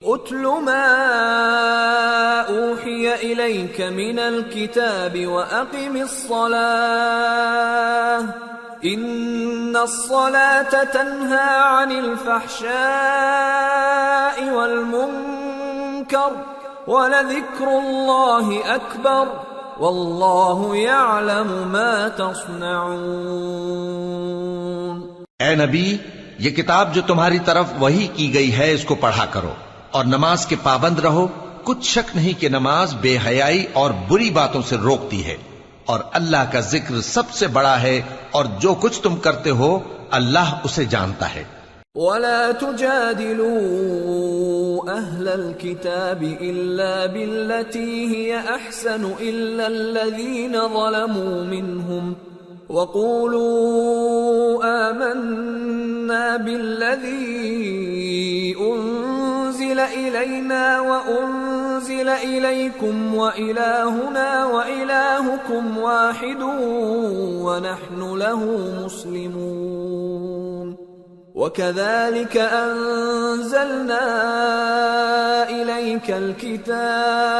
اتل ما اوحی الیک من الکتاب واقم الصلاة ان الصلاة تنہی عن الفحشاء والمنکر ولذکر اللہ اکبر واللہ یعلم ما تصنعون۔ اے نبی، یہ کتاب جو تمہاری طرف وحی کی گئی ہے اس کو پڑھا کرو اور نماز کے پابند رہو۔ کچھ شک نہیں کہ نماز بے حیائی اور بری باتوں سے روکتی ہے، اور اللہ کا ذکر سب سے بڑا ہے، اور جو کچھ تم کرتے ہو اللہ اسے جانتا ہے۔ وَلَا تُجَادِلُوا أَهْلَ الْكِتَابِ إِلَّا بِالَّتِي هِيَ أَحْسَنُ إِلَّا الَّذِينَ ظَلَمُوا مِنْهُمْ وَقُولُوا آمَنَّا بِالَّذِي أُنزِلَ إِلَيْنَا وَأُنزِلَ إِلَيْكُمْ وَإِلَٰهُنَا وَإِلَٰهُكُمْ وَاحِدٌ وَنَحْنُ لَهُ مُسْلِمُونَ وَكَذَلِكَ أَنزَلْنَا إِلَيْكَ الْكِتَابَ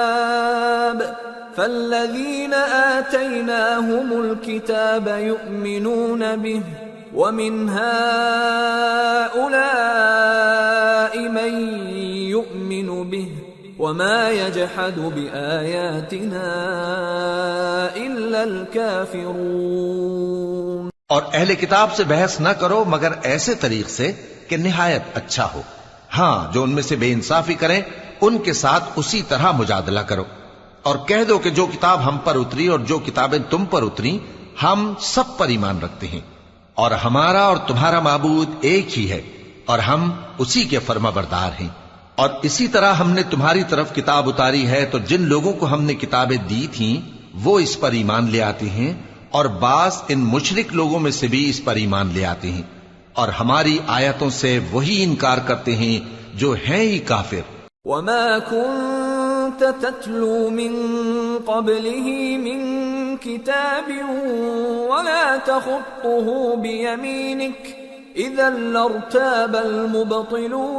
فَالَّذِينَ آتَيْنَاهُمُ الْكِتَابَ يُؤْمِنُونَ بِهِ وَمِنْ هَؤُلَاءِ مَن يُؤْمِنُ بِهِ وَمَا يَجْحَدُ بِآيَاتِنَا إِلَّا الْكَافِرُونَ۔ اور اہل کتاب سے بحث نہ کرو مگر ایسے طریق سے کہ نہایت اچھا ہو۔ ہاں، جو ان میں سے بے انصافی کریں ان کے ساتھ اسی طرح مجادلہ کرو، اور کہہ دو کہ جو کتاب ہم پر اتری اور جو کتابیں تم پر اتری ہم سب پر ایمان رکھتے ہیں، اور ہمارا اور تمہارا معبود ایک ہی ہے، اور ہم اسی کے فرما بردار ہیں۔ اور اسی طرح ہم نے تمہاری طرف کتاب اتاری ہے تو جن لوگوں کو ہم نے کتابیں دی تھیں وہ اس پر ایمان لے آتے ہیں، اور بعض ان مشرک لوگوں میں سے بھی اس پر ایمان لے آتے ہیں، اور ہماری آیتوں سے وہی انکار کرتے ہیں جو ہیں ہی کافر۔ وَمَا كُنْتَ تَتْلُو مِن قَبْلِهِ مِن كِتَابٍ وَلَا تَخُطُّهُ بِيَمِينِكَ إِذًا لَّارْتَابَ الْمُبْطِلُونَ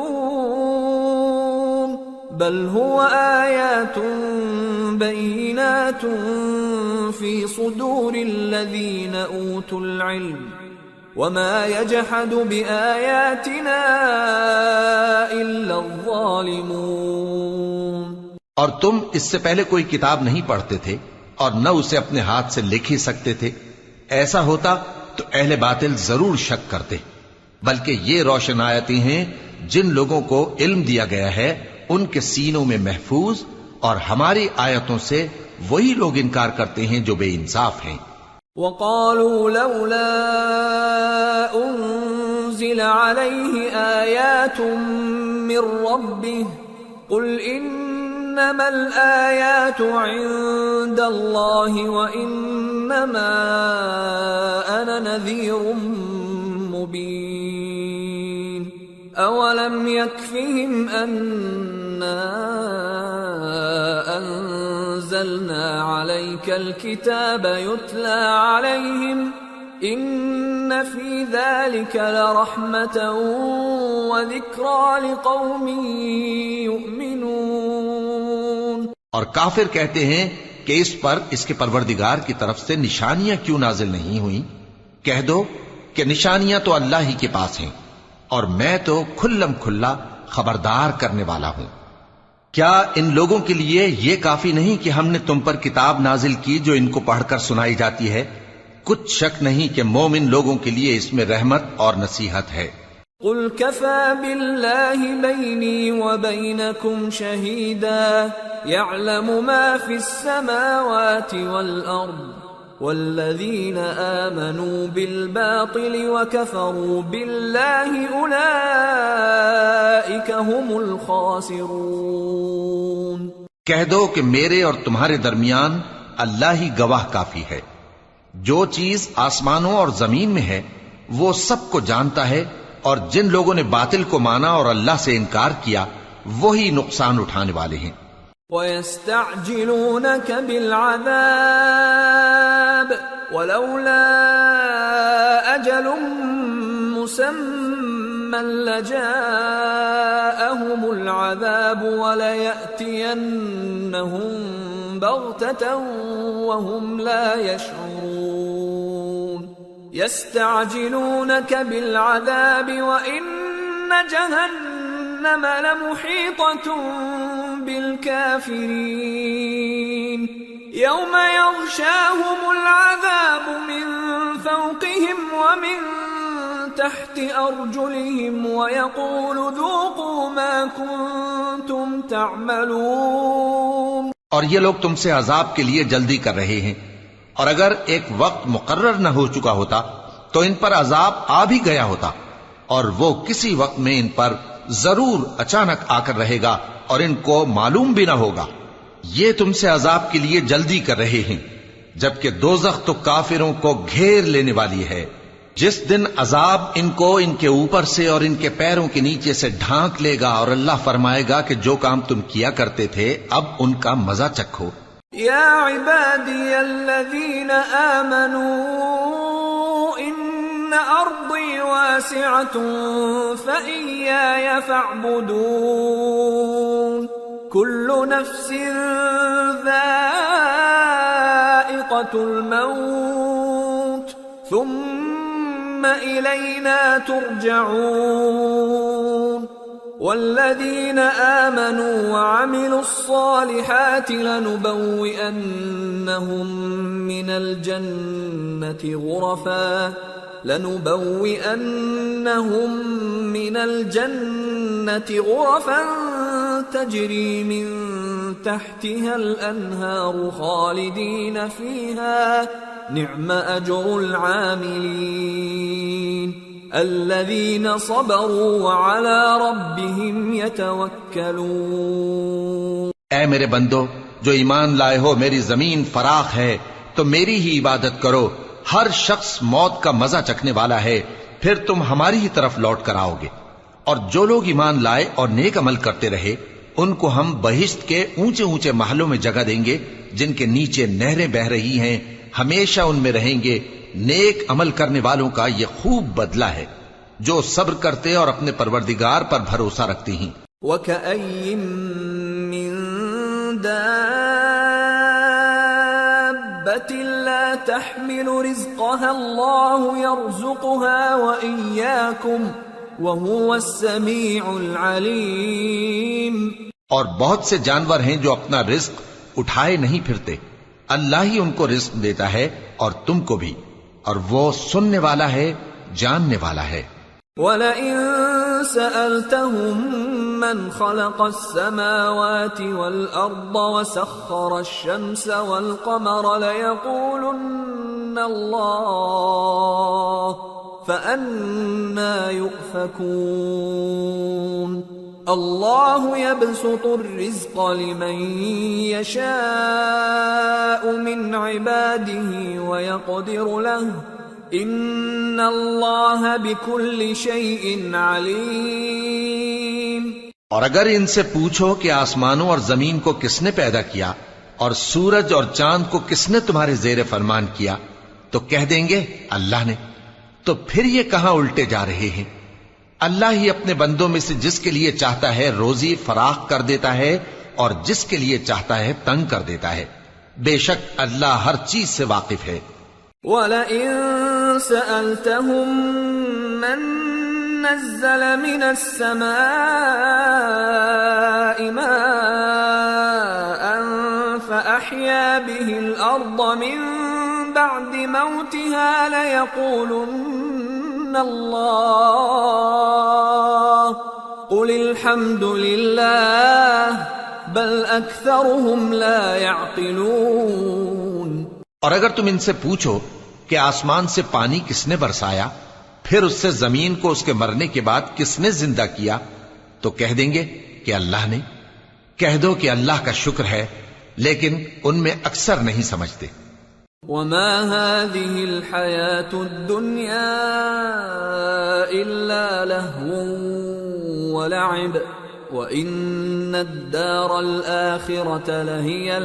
بَلْ هُوَ آيَاتٌ بَيِّنَاتٌ فِي صُدُورِ الَّذِينَ أُوتُوا الْعِلْمَ وَمَا يَجْحَدُ بِآيَاتِنَا إِلَّا الظَّالِمُونَ۔ اور تم اس سے پہلے کوئی کتاب نہیں پڑھتے تھے اور نہ اسے اپنے ہاتھ سے لکھ ہی سکتے تھے۔ ایسا ہوتا تو اہل باطل ضرور شک کرتے، بلکہ یہ روشن آیتیں ہیں جن لوگوں کو علم دیا گیا ہے ان کے سینوں میں محفوظ، اور ہماری آیتوں سے وہی لوگ انکار کرتے ہیں جو بے انصاف ہیں۔ وَقَالُوا لَوْلَا أُنزِلَ عَلَيْهِ آيَاتٌ مِّن رَّبِّهِ قُلْ إِنَّمَا الْآيَاتُ عِندَ اللَّهِ وَإِنَّمَا أَنَا نَذِيرٌ مُّبِينٌ أَوَلَمْ يَكْفِهِمْ أَنَّا أَنزَلْنَا عَلَيْكَ الْكِتَابَ يُتْلَى عَلَيْهِمْ إِنَّ فِي ذَلِكَ لَرَحْمَةً وَذِكْرَى لِقَوْمٍ يُؤْمِنُونَ۔ اور کافر کہتے ہیں کہ اس پر اس کے پروردگار کی طرف سے نشانیاں کیوں نازل نہیں ہوئیں؟ کہہ دو کہ نشانیاں تو اللہ ہی کے پاس ہیں، اور میں تو کھلم کھلا خبردار کرنے والا ہوں۔ کیا ان لوگوں کے لیے یہ کافی نہیں کہ ہم نے تم پر کتاب نازل کی جو ان کو پڑھ کر سنائی جاتی ہے؟ کچھ شک نہیں کہ مومن لوگوں کے لیے اس میں رحمت اور نصیحت ہے۔ قُلْ كَفَى بِاللَّهِ بَيْنِي وَبَيْنَكُمْ شَهِيدًا يَعْلَمُ مَا فِي السَّمَاوَاتِ وَالْأَرْضِ وَالَّذِينَ آمَنُوا بِالْبَاطِلِ وَكَفَرُوا بِاللَّهِ أُولَئِكَ هُمُ الْخَاسِرُونَ۔ کہہ دو کہ میرے اور تمہارے درمیان اللہ ہی گواہ کافی ہے، جو چیز آسمانوں اور زمین میں ہے وہ سب کو جانتا ہے، اور جن لوگوں نے باطل کو مانا اور اللہ سے انکار کیا وہی نقصان اٹھانے والے ہیں۔ وَيَسْتَعْجِلُونَكَ بِالْعَذَابِ وَلَوْلَا أَجَلٌ مُّسَمًّى لجاءهم العذاب وليأتينهم بغتة وهم لا يشعرون يستعجلونك بالعذاب وإن جهنم لمحيطة بالكافرين يوم يغشاهم العذاب من فوقهم ومن تحت أرجلهم ويقول ذوقوا ما كنتم تعملون. اور یہ لوگ تم سے عذاب کے لیے جلدی کر رہے ہیں، اور اگر ایک وقت مقرر نہ ہو چکا ہوتا تو ان پر عذاب آ بھی گیا ہوتا، اور وہ کسی وقت میں ان پر ضرور اچانک آ کر رہے گا اور ان کو معلوم بھی نہ ہوگا. یہ تم سے عذاب کے لیے جلدی کر رہے ہیں، جبکہ دوزخ تو کافروں کو گھیر لینے والی ہے. جس دن عذاب ان کو ان کے اوپر سے اور ان کے پیروں کے نیچے سے ڈھانک لے گا، اور اللہ فرمائے گا کہ جو کام تم کیا کرتے تھے اب ان کا مزہ چکھو. یا عبادی الذین آمنوا ان ارضی واسعة فإیایا فاعبدون. كل نفس ذائقة الموت ثم إلينا ترجعون. والذين آمنوا وعملوا الصالحات لنبوئنهم من الجنة غرفا تجري من تحتها الأنهار خالدين فيها نعم أجر العاملين الذين صبروا وعلى ربهم يتوكلون. اے میرے بندو جو ایمان لائے ہو، میری زمین فراخ ہے تو میری ہی عبادت کرو. ہر شخص موت کا مزہ چکھنے والا ہے، پھر تم ہماری ہی طرف لوٹ کر آؤ گے. اور جو لوگ ایمان لائے اور نیک عمل کرتے رہے ان کو ہم بہشت کے اونچے اونچے محلوں میں جگہ دیں گے جن کے نیچے نہریں بہ رہی ہیں، ہمیشہ ان میں رہیں گے. نیک عمل کرنے والوں کا یہ خوب بدلہ ہے جو صبر کرتے اور اپنے پروردگار پر بھروسہ رکھتے ہیں. وَكَأَيٍّ مِّن دَابَّةٍ لَّا تَحْمِلُ رِزْقَهَا اللَّهُ يَرْزُقُهَا وَإِيَّاكُمْ وَهُوَ السَّمِيعُ الْعَلِيمُ. اور بہت سے جانور ہیں جو اپنا رزق اٹھائے نہیں پھرتے، اللہ ہی ان کو رزق دیتا ہے اور تم کو بھی، اور وہ سننے والا ہے، جاننے والا ہے. وَلَئِن سَأَلْتَهُم مَّنْ خَلَقَ السَّمَاوَاتِ وَالْأَرْضَ وَسَخَّرَ الشَّمْسَ وَالْقَمَرَ لَيَقُولُنَّ اللَّهُ فَأَنَّىٰ يُؤْفَكُونَ. اللہ يبسط الرزق لمن يشاء من عباده ويقدر له ان اللہ بكل شيء علیم. اور اگر ان سے پوچھو کہ آسمانوں اور زمین کو کس نے پیدا کیا اور سورج اور چاند کو کس نے تمہارے زیر فرمان کیا تو کہہ دیں گے اللہ نے. تو پھر یہ کہاں الٹے جا رہے ہیں؟ اللہ ہی اپنے بندوں میں سے جس کے لیے چاہتا ہے روزی فراخ کر دیتا ہے اور جس کے لیے چاہتا ہے تنگ کر دیتا ہے. بے شک اللہ ہر چیز سے واقف ہے. وَلَئِن سَأَلْتَهُم مَّن نَّزَّلَ مِنَ السَّمَاءِ مَاءً فَأَحْيَا بِهِ الْأَرْضَ مِن بَعْدِ مَوْتِهَا لَيَقُولُنَّ اللہ قل الحمد للہ بل اکثرهم لا يعقلون. اور اگر تم ان سے پوچھو کہ آسمان سے پانی کس نے برسایا پھر اس سے زمین کو اس کے مرنے کے بعد کس نے زندہ کیا تو کہہ دیں گے کہ اللہ نے. کہہ دو کہ اللہ کا شکر ہے لیکن ان میں اکثر نہیں سمجھتے. وما هذه الحياة الدنيا إلا لهو ولعب وإن الدار الآخرة لهي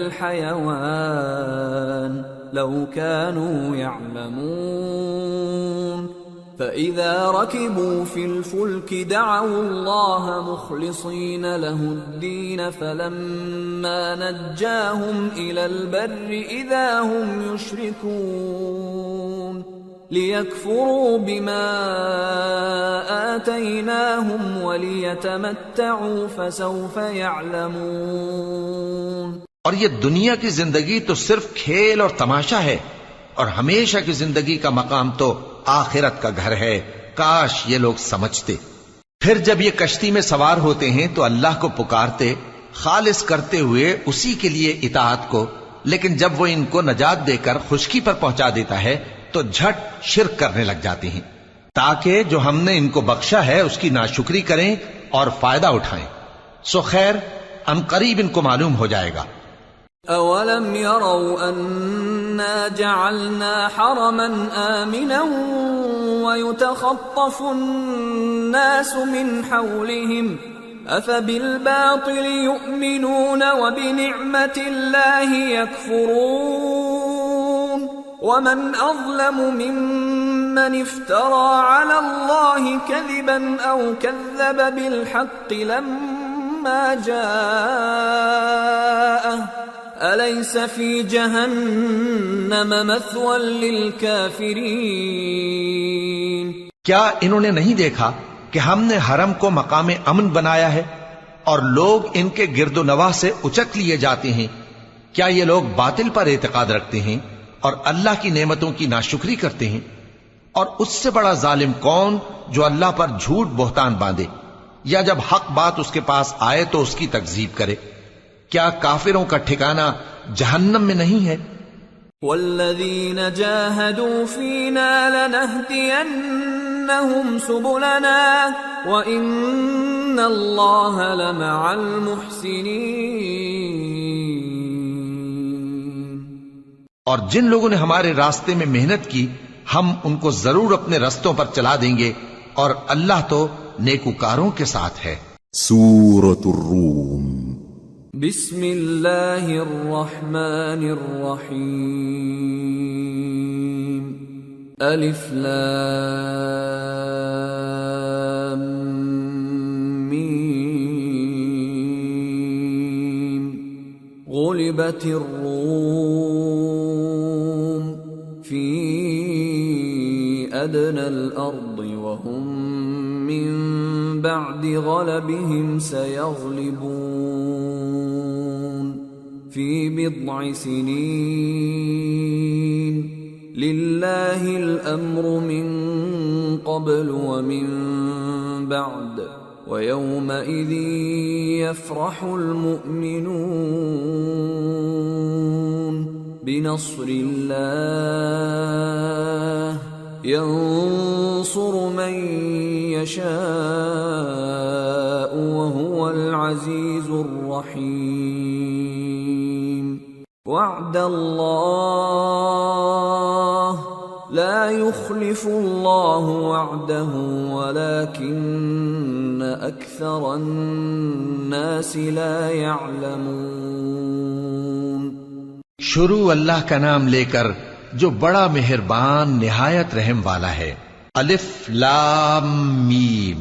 الحيوان لو كانوا يعلمون. فإذا ركبوا في الفلك دعوا الله مخلصين له الدين فلما نجاهم إلى البر إذا هم يشركون ليكفروا بما آتيناهم وليتمتعوا فسوف يعلمون۔ اور یہ دنیا کی زندگی تو صرف کھیل اور تماشا ہے، اور ہمیشہ کی زندگی کا مقام تو آخرت کا گھر ہے، کاش یہ لوگ سمجھتے۔ پھر جب یہ کشتی میں سوار ہوتے ہیں تو اللہ کو پکارتے، خالص کرتے ہوئے اسی کے لیے اطاعت کو، لیکن جب وہ ان کو نجات دے کر خشکی پر پہنچا دیتا ہے تو جھٹ شرک کرنے لگ جاتے ہیں، تاکہ جو ہم نے ان کو بخشا ہے اس کی ناشکری کریں اور فائدہ اٹھائیں۔ سو خیر ان قریب ان کو معلوم ہو جائے گا۔ أَوَلَمْ يَرَوْا أَنَّا جَعَلْنَا حَرَمًا آمِنًا وَيُتَخَطَّفُ النَّاسُ مِنْ حَوْلِهِمْ أَفَبِالْبَاطِلِ يُؤْمِنُونَ وَبِنِعْمَةِ اللَّهِ يَكْفُرُونَ وَمَنْ أَظْلَمُ مِمَّنِ افْتَرَى عَلَى اللَّهِ كَذِبًا أَوْ كَذَّبَ بِالْحَقِّ لَمَّا جَاءَهُ أَلَيْسَ فِي جَهَنَّمَ مَثْوًى لِلْكَافِرِينَ۔ کیا انہوں نے نہیں دیکھا کہ ہم نے حرم کو مقام امن بنایا ہے اور لوگ ان کے گرد و نواح سے اچک لیے جاتے ہیں؟ کیا یہ لوگ باطل پر اعتقاد رکھتے ہیں اور اللہ کی نعمتوں کی ناشکری کرتے ہیں؟ اور اس سے بڑا ظالم کون جو اللہ پر جھوٹ بہتان باندھے، یا جب حق بات اس کے پاس آئے تو اس کی تکذیب کرے؟ کیا کافروں کا ٹھکانہ جہنم میں نہیں ہے؟ والذین جاہدوا فینا لنہدینہم سبلنا وإن اللہ لمع المحسنین۔ اور جن لوگوں نے ہمارے راستے میں محنت کی ہم ان کو ضرور اپنے رستوں پر چلا دیں گے، اور اللہ تو نیکوکاروں کے ساتھ ہے۔ سورة الروم۔ بسم اللہ الرحمن الرحیم۔ الف لام میم۔ غلبت الروم فی ادنى الارض وهم من بعد غلبهم سيغلبون في بضع سنين لله الأمر من قبل ومن بعد ويومئذ يفرح المؤمنون بنصر الله ينصر من يشاء وهو العزيز الرحيم وعد الله لا يخلف الله وعده ولكن أكثر الناس لا يعلمون۔ شروع اللہ کا نام لے کر جو بڑا مہربان نہایت رحم والا ہے۔ الف لام میم۔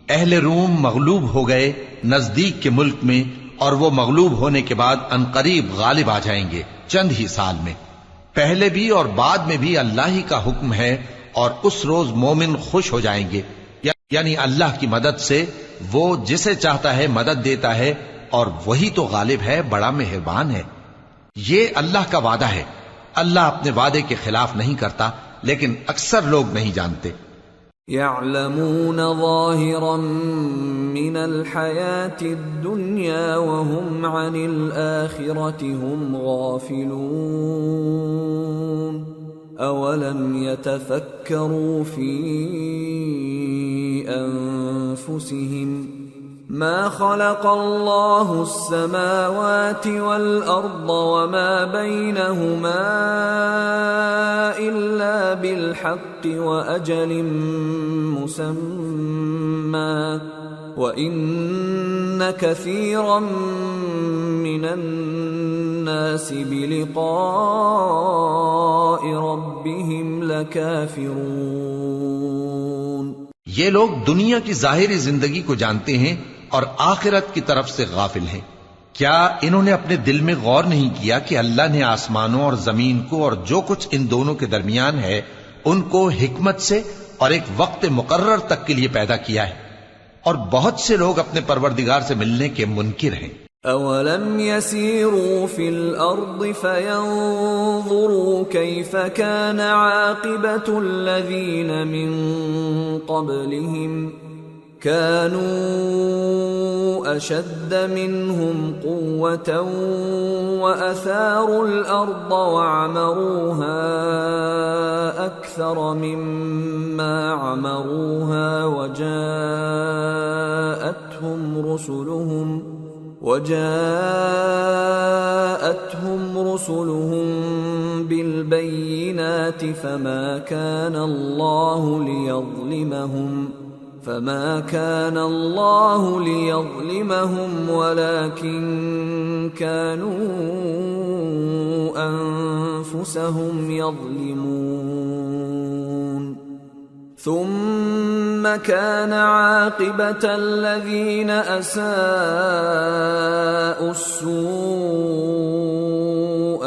اہل روم مغلوب ہو گئے نزدیک کے ملک میں، اور وہ مغلوب ہونے کے بعد عنقریب غالب آ جائیں گے چند ہی سال میں۔ پہلے بھی اور بعد میں بھی اللہ ہی کا حکم ہے، اور اس روز مومن خوش ہو جائیں گے، یعنی اللہ کی مدد سے وہ جسے چاہتا ہے مدد دیتا ہے، اور وہی تو غالب ہے، بڑا مہربان ہے۔ یہ اللہ کا وعدہ ہے، اللہ اپنے وعدے کے خلاف نہیں کرتا، لیکن اکثر لوگ نہیں جانتے۔ يعلمون ظاهرا من الحياة الدنيا وهم عن الآخرة هم غافلون أولم يتفكروا في أنفسهم ما خلق الله السماوات والأرض وما بينهما إلا بالحق وأجل مسمى وإن كثيرا من الناس بلقاء ربهم لكافرون۔ یہ لوگ دنیا کی ظاہری زندگی کو جانتے ہیں اور آخرت کی طرف سے غافل ہیں۔ کیا انہوں نے اپنے دل میں غور نہیں کیا کہ اللہ نے آسمانوں اور زمین کو اور جو کچھ ان دونوں کے درمیان ہے ان کو حکمت سے اور ایک وقت مقرر تک کے لیے پیدا کیا ہے؟ اور بہت سے لوگ اپنے پروردگار سے ملنے کے منکر ہیں۔ أَوَلَمْ يَسِيرُوا فِي الْأَرْضِ فَيَنظُرُوا كَيْفَ كَانَ عَاقِبَةُ الَّذِينَ مِن قَبْلِهِمْ كَانُوا أَشَدَّ مِنْهُمْ قُوَّةً وَأَثَارُوا الْأَرْضَ وَعَمَرُوهَا أَكْثَرَ مِمَّا عَمَرُوهَا وجاءتهم رسلهم بالبينات فما كان الله ليظلمهم ولكن كانوا أنفسهم يظلمون ثم كان عاقبة الذين أساءوا السوء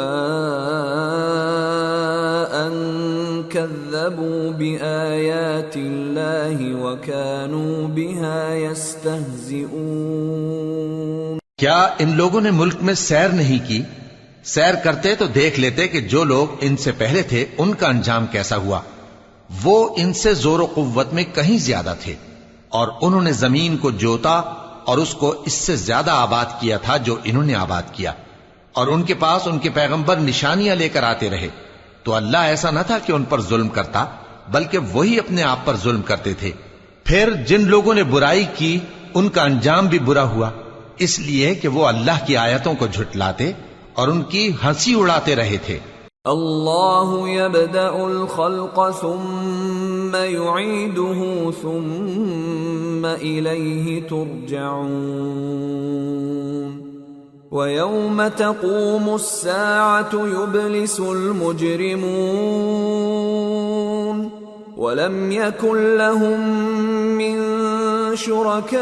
أن كذبوا بآيات الله وكانوا بها يستهزئون۔ کیا ان لوگوں نے ملک میں سیر نہیں کی؟ سیر کرتے تو دیکھ لیتے کہ جو لوگ ان سے پہلے تھے ان کا انجام کیسا ہوا۔ وہ ان سے زور و قوت میں کہیں زیادہ تھے اور انہوں نے زمین کو جوتا اور اس کو اس سے زیادہ آباد کیا تھا جو انہوں نے آباد کیا، اور ان کے پاس ان کے پیغمبر نشانیاں لے کر آتے رہے، تو اللہ ایسا نہ تھا کہ ان پر ظلم کرتا، بلکہ وہی اپنے آپ پر ظلم کرتے تھے۔ پھر جن لوگوں نے برائی کی ان کا انجام بھی برا ہوا، اس لیے کہ وہ اللہ کی آیتوں کو جھٹلاتے اور ان کی ہنسی اڑاتے رہے تھے۔ اللہ يبدأ الخلق ثم يعيده ثم إليه ترجعون ويوم تقوم الساعة يبلس المجرمون ولم يكن لهم من شركائهم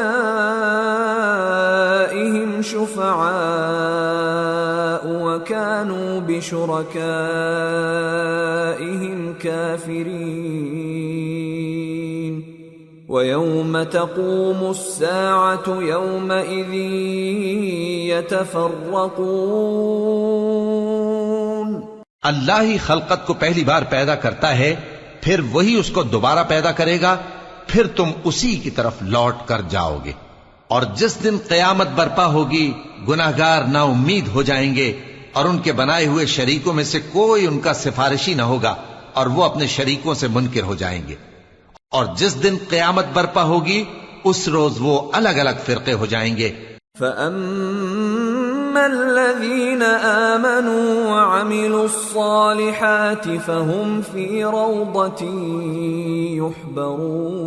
شفعاء وكانوا بشركائهم كافرين ويوم تقوم الساعة يومئذ يتفرقون۔ اللہ ہی خلقت کو پہلی بار پیدا کرتا ہے، پھر وہی اس کو دوبارہ پیدا کرے گا، پھر تم اسی کی طرف لوٹ کر جاؤ گے۔ اور جس دن قیامت برپا ہوگی گناہگار نا امید ہو جائیں گے اور ان کے بنائے ہوئے شریکوں میں سے کوئی ان کا سفارشی نہ ہوگا اور وہ اپنے شریکوں سے منکر ہو جائیں گے۔ اور جس دن قیامت برپا ہوگی اس روز وہ الگ الگ فرقے ہو جائیں گے۔ فَأَمَّا الَّذِينَ آمَنُوا وَعَمِلُوا الصَّالِحَاتِ فَهُمْ فِي رَوْضَةٍ يُحْبَرُونَ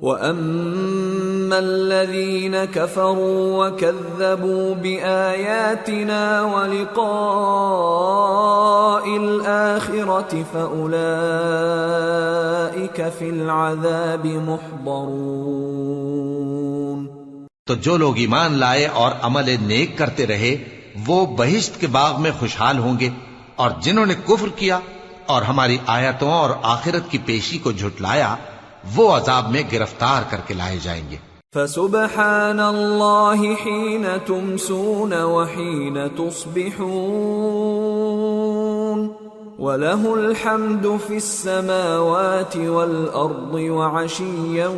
وَأَمَّا الَّذِينَ كَفَرُوا وَكَذَّبُوا بِآيَاتِنَا وَلِقَاءِ الْآخِرَةِ فَأُولَئِكَ فِي الْعَذَابِ مُحْضَرُونَ۔ تو جو لوگ ایمان لائے اور عمل نیک کرتے رہے وہ بہشت کے باغ میں خوشحال ہوں گے، اور جنہوں نے کفر کیا اور ہماری آیتوں اور آخرت کی پیشی کو جھٹلایا وہ عذاب میں گرفتار کر کے لائے جائیں گے۔ فسبحان اللہ حین تمسون وحین تصبحون وَلَهُ الْحَمْدُ فِي السَّمَاوَاتِ وَالْأَرْضِ وَعَشِيًّا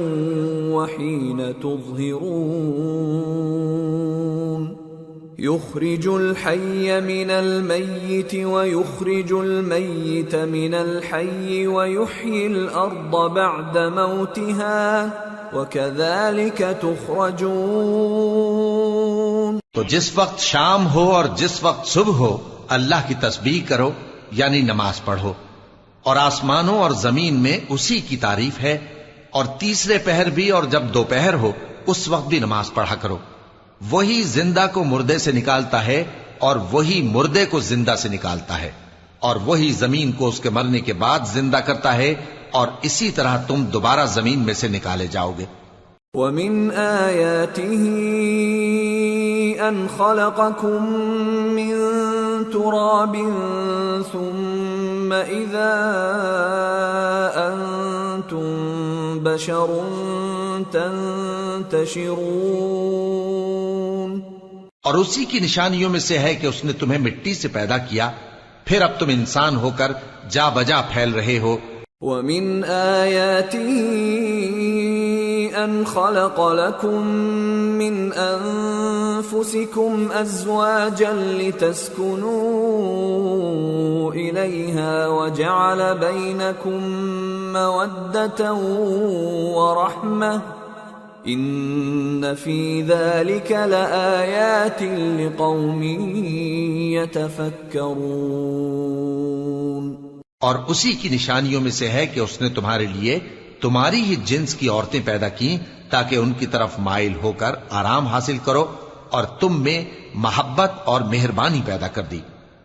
وَحِينَ تُظْهِرُونَ يُخْرِجُ الْحَيَّ مِنَ الْمَيِّتِ وَيُخْرِجُ الْمَيِّتَ مِنَ الْحَيِّ وَيُحْيِي الْأَرْضَ بَعْدَ مَوْتِهَا وَكَذَلِكَ تُخْرَجُونَ۔ تو جس وقت شام ہو اور جس وقت صبح ہو اللہ کی تسبیح کرو، یعنی نماز پڑھو، اور آسمانوں اور زمین میں اسی کی تعریف ہے، اور تیسرے پہر بھی اور جب دوپہر ہو اس وقت بھی نماز پڑھا کرو۔ وہی زندہ کو مردے سے نکالتا ہے اور وہی مردے کو زندہ سے نکالتا ہے، اور وہی زمین کو اس کے مرنے کے بعد زندہ کرتا ہے اور اسی طرح تم دوبارہ زمین میں سے نکالے جاؤ گے۔ وَمِنْ آيَاتِهِ أَنْ خَلَقَكُم مِّن تُرَابٍ ثُمَّ إِذَا أَنْتُمْ بَشَرٌ تَنْتَشِرُونَ۔ اور اسی کی نشانیوں میں سے ہے کہ اس نے تمہیں مٹی سے پیدا کیا، پھر اب تم انسان ہو کر جا بجا پھیل رہے ہو۔ وَمِنْ آيَاتِهِ أَنْ خَلَقَ لَكُم مِّنْ أَنفُسِكُمْ أَزْوَاجًا لِتَسْكُنُوا إِلَيْهَا وَجَعَلَ بَيْنَكُم مَّوَدَّةً وَرَحْمَةً إِنَّ فِي ذَلِكَ لَآيَاتٍ لِقَوْمٍ يَتَفَكَّرُونَ۔ اور اسی کی نشانیوں میں سے ہے کہ اس نے تمہارے لیے تمہاری ہی جنس کی عورتیں پیدا کی تاکہ ان کی طرف مائل ہو کر آرام حاصل کرو، اور تم میں محبت اور مہربانی پیدا کر دی۔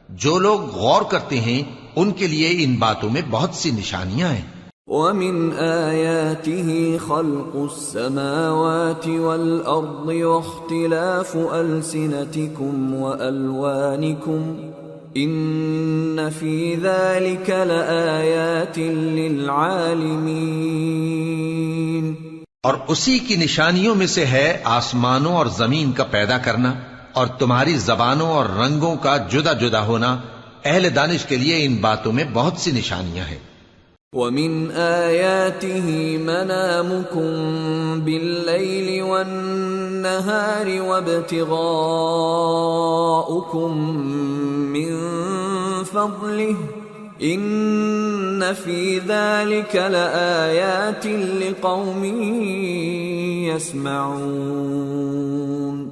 جو لوگ غور کرتے ہیں ان کے لیے ان باتوں میں بہت سی نشانیاں ہیں۔ وَمِنْ آيَاتِهِ خَلْقُ السَّمَاوَاتِ وَالْأَرْضِ وَاخْتِلَافُ أَلْسِنَتِكُمْ وَأَلْوَانِكُمْ إِنَّ فِي ذَلِكَ لَآيَاتٍ لِلْعَالِمِينَ۔ اور اسی کی نشانیوں میں سے ہے آسمانوں اور زمین کا پیدا کرنا، اور تمہاری زبانوں اور رنگوں کا جدا جدا ہونا، اہل دانش کے لیے ان باتوں میں بہت سی نشانیاں ہیں۔ وَمِنْ آيَاتِهِ مَنَامُكُمْ بِاللَّيْلِ وَالنَّهَارِ وَابْتِغَاؤُكُمْ مِنْ فَضْلِهِ إِنَّ فِي ذَلِكَ لَآيَاتٍ لِقَوْمٍ يَسْمَعُونَ۔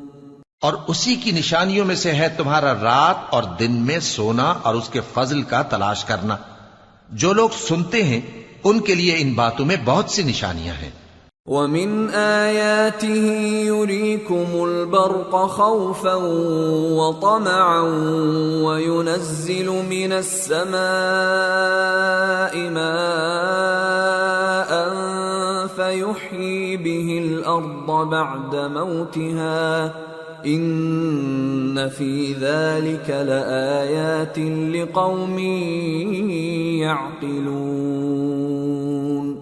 اور اسی کی نشانیوں میں سے ہے تمہارا رات اور دن میں سونا اور اس کے فضل کا تلاش کرنا۔ جو لوگ سنتے ہیں ان کے لیے ان باتوں میں بہت سی نشانیاں ہیں۔ وَمِنْ آيَاتِهِ يُرِيكُمُ الْبَرْقَ خَوْفًا وَطَمَعًا وَيُنَزِّلُ مِنَ السَّمَاءِ مَاءً فَيُحْيِي بِهِ الْأَرْضَ بَعْدَ مَوْتِهَا إِنَّ فِي ذَلِكَ لَآيَاتٍ لِقَوْمٍ يَعْقِلُونَ۔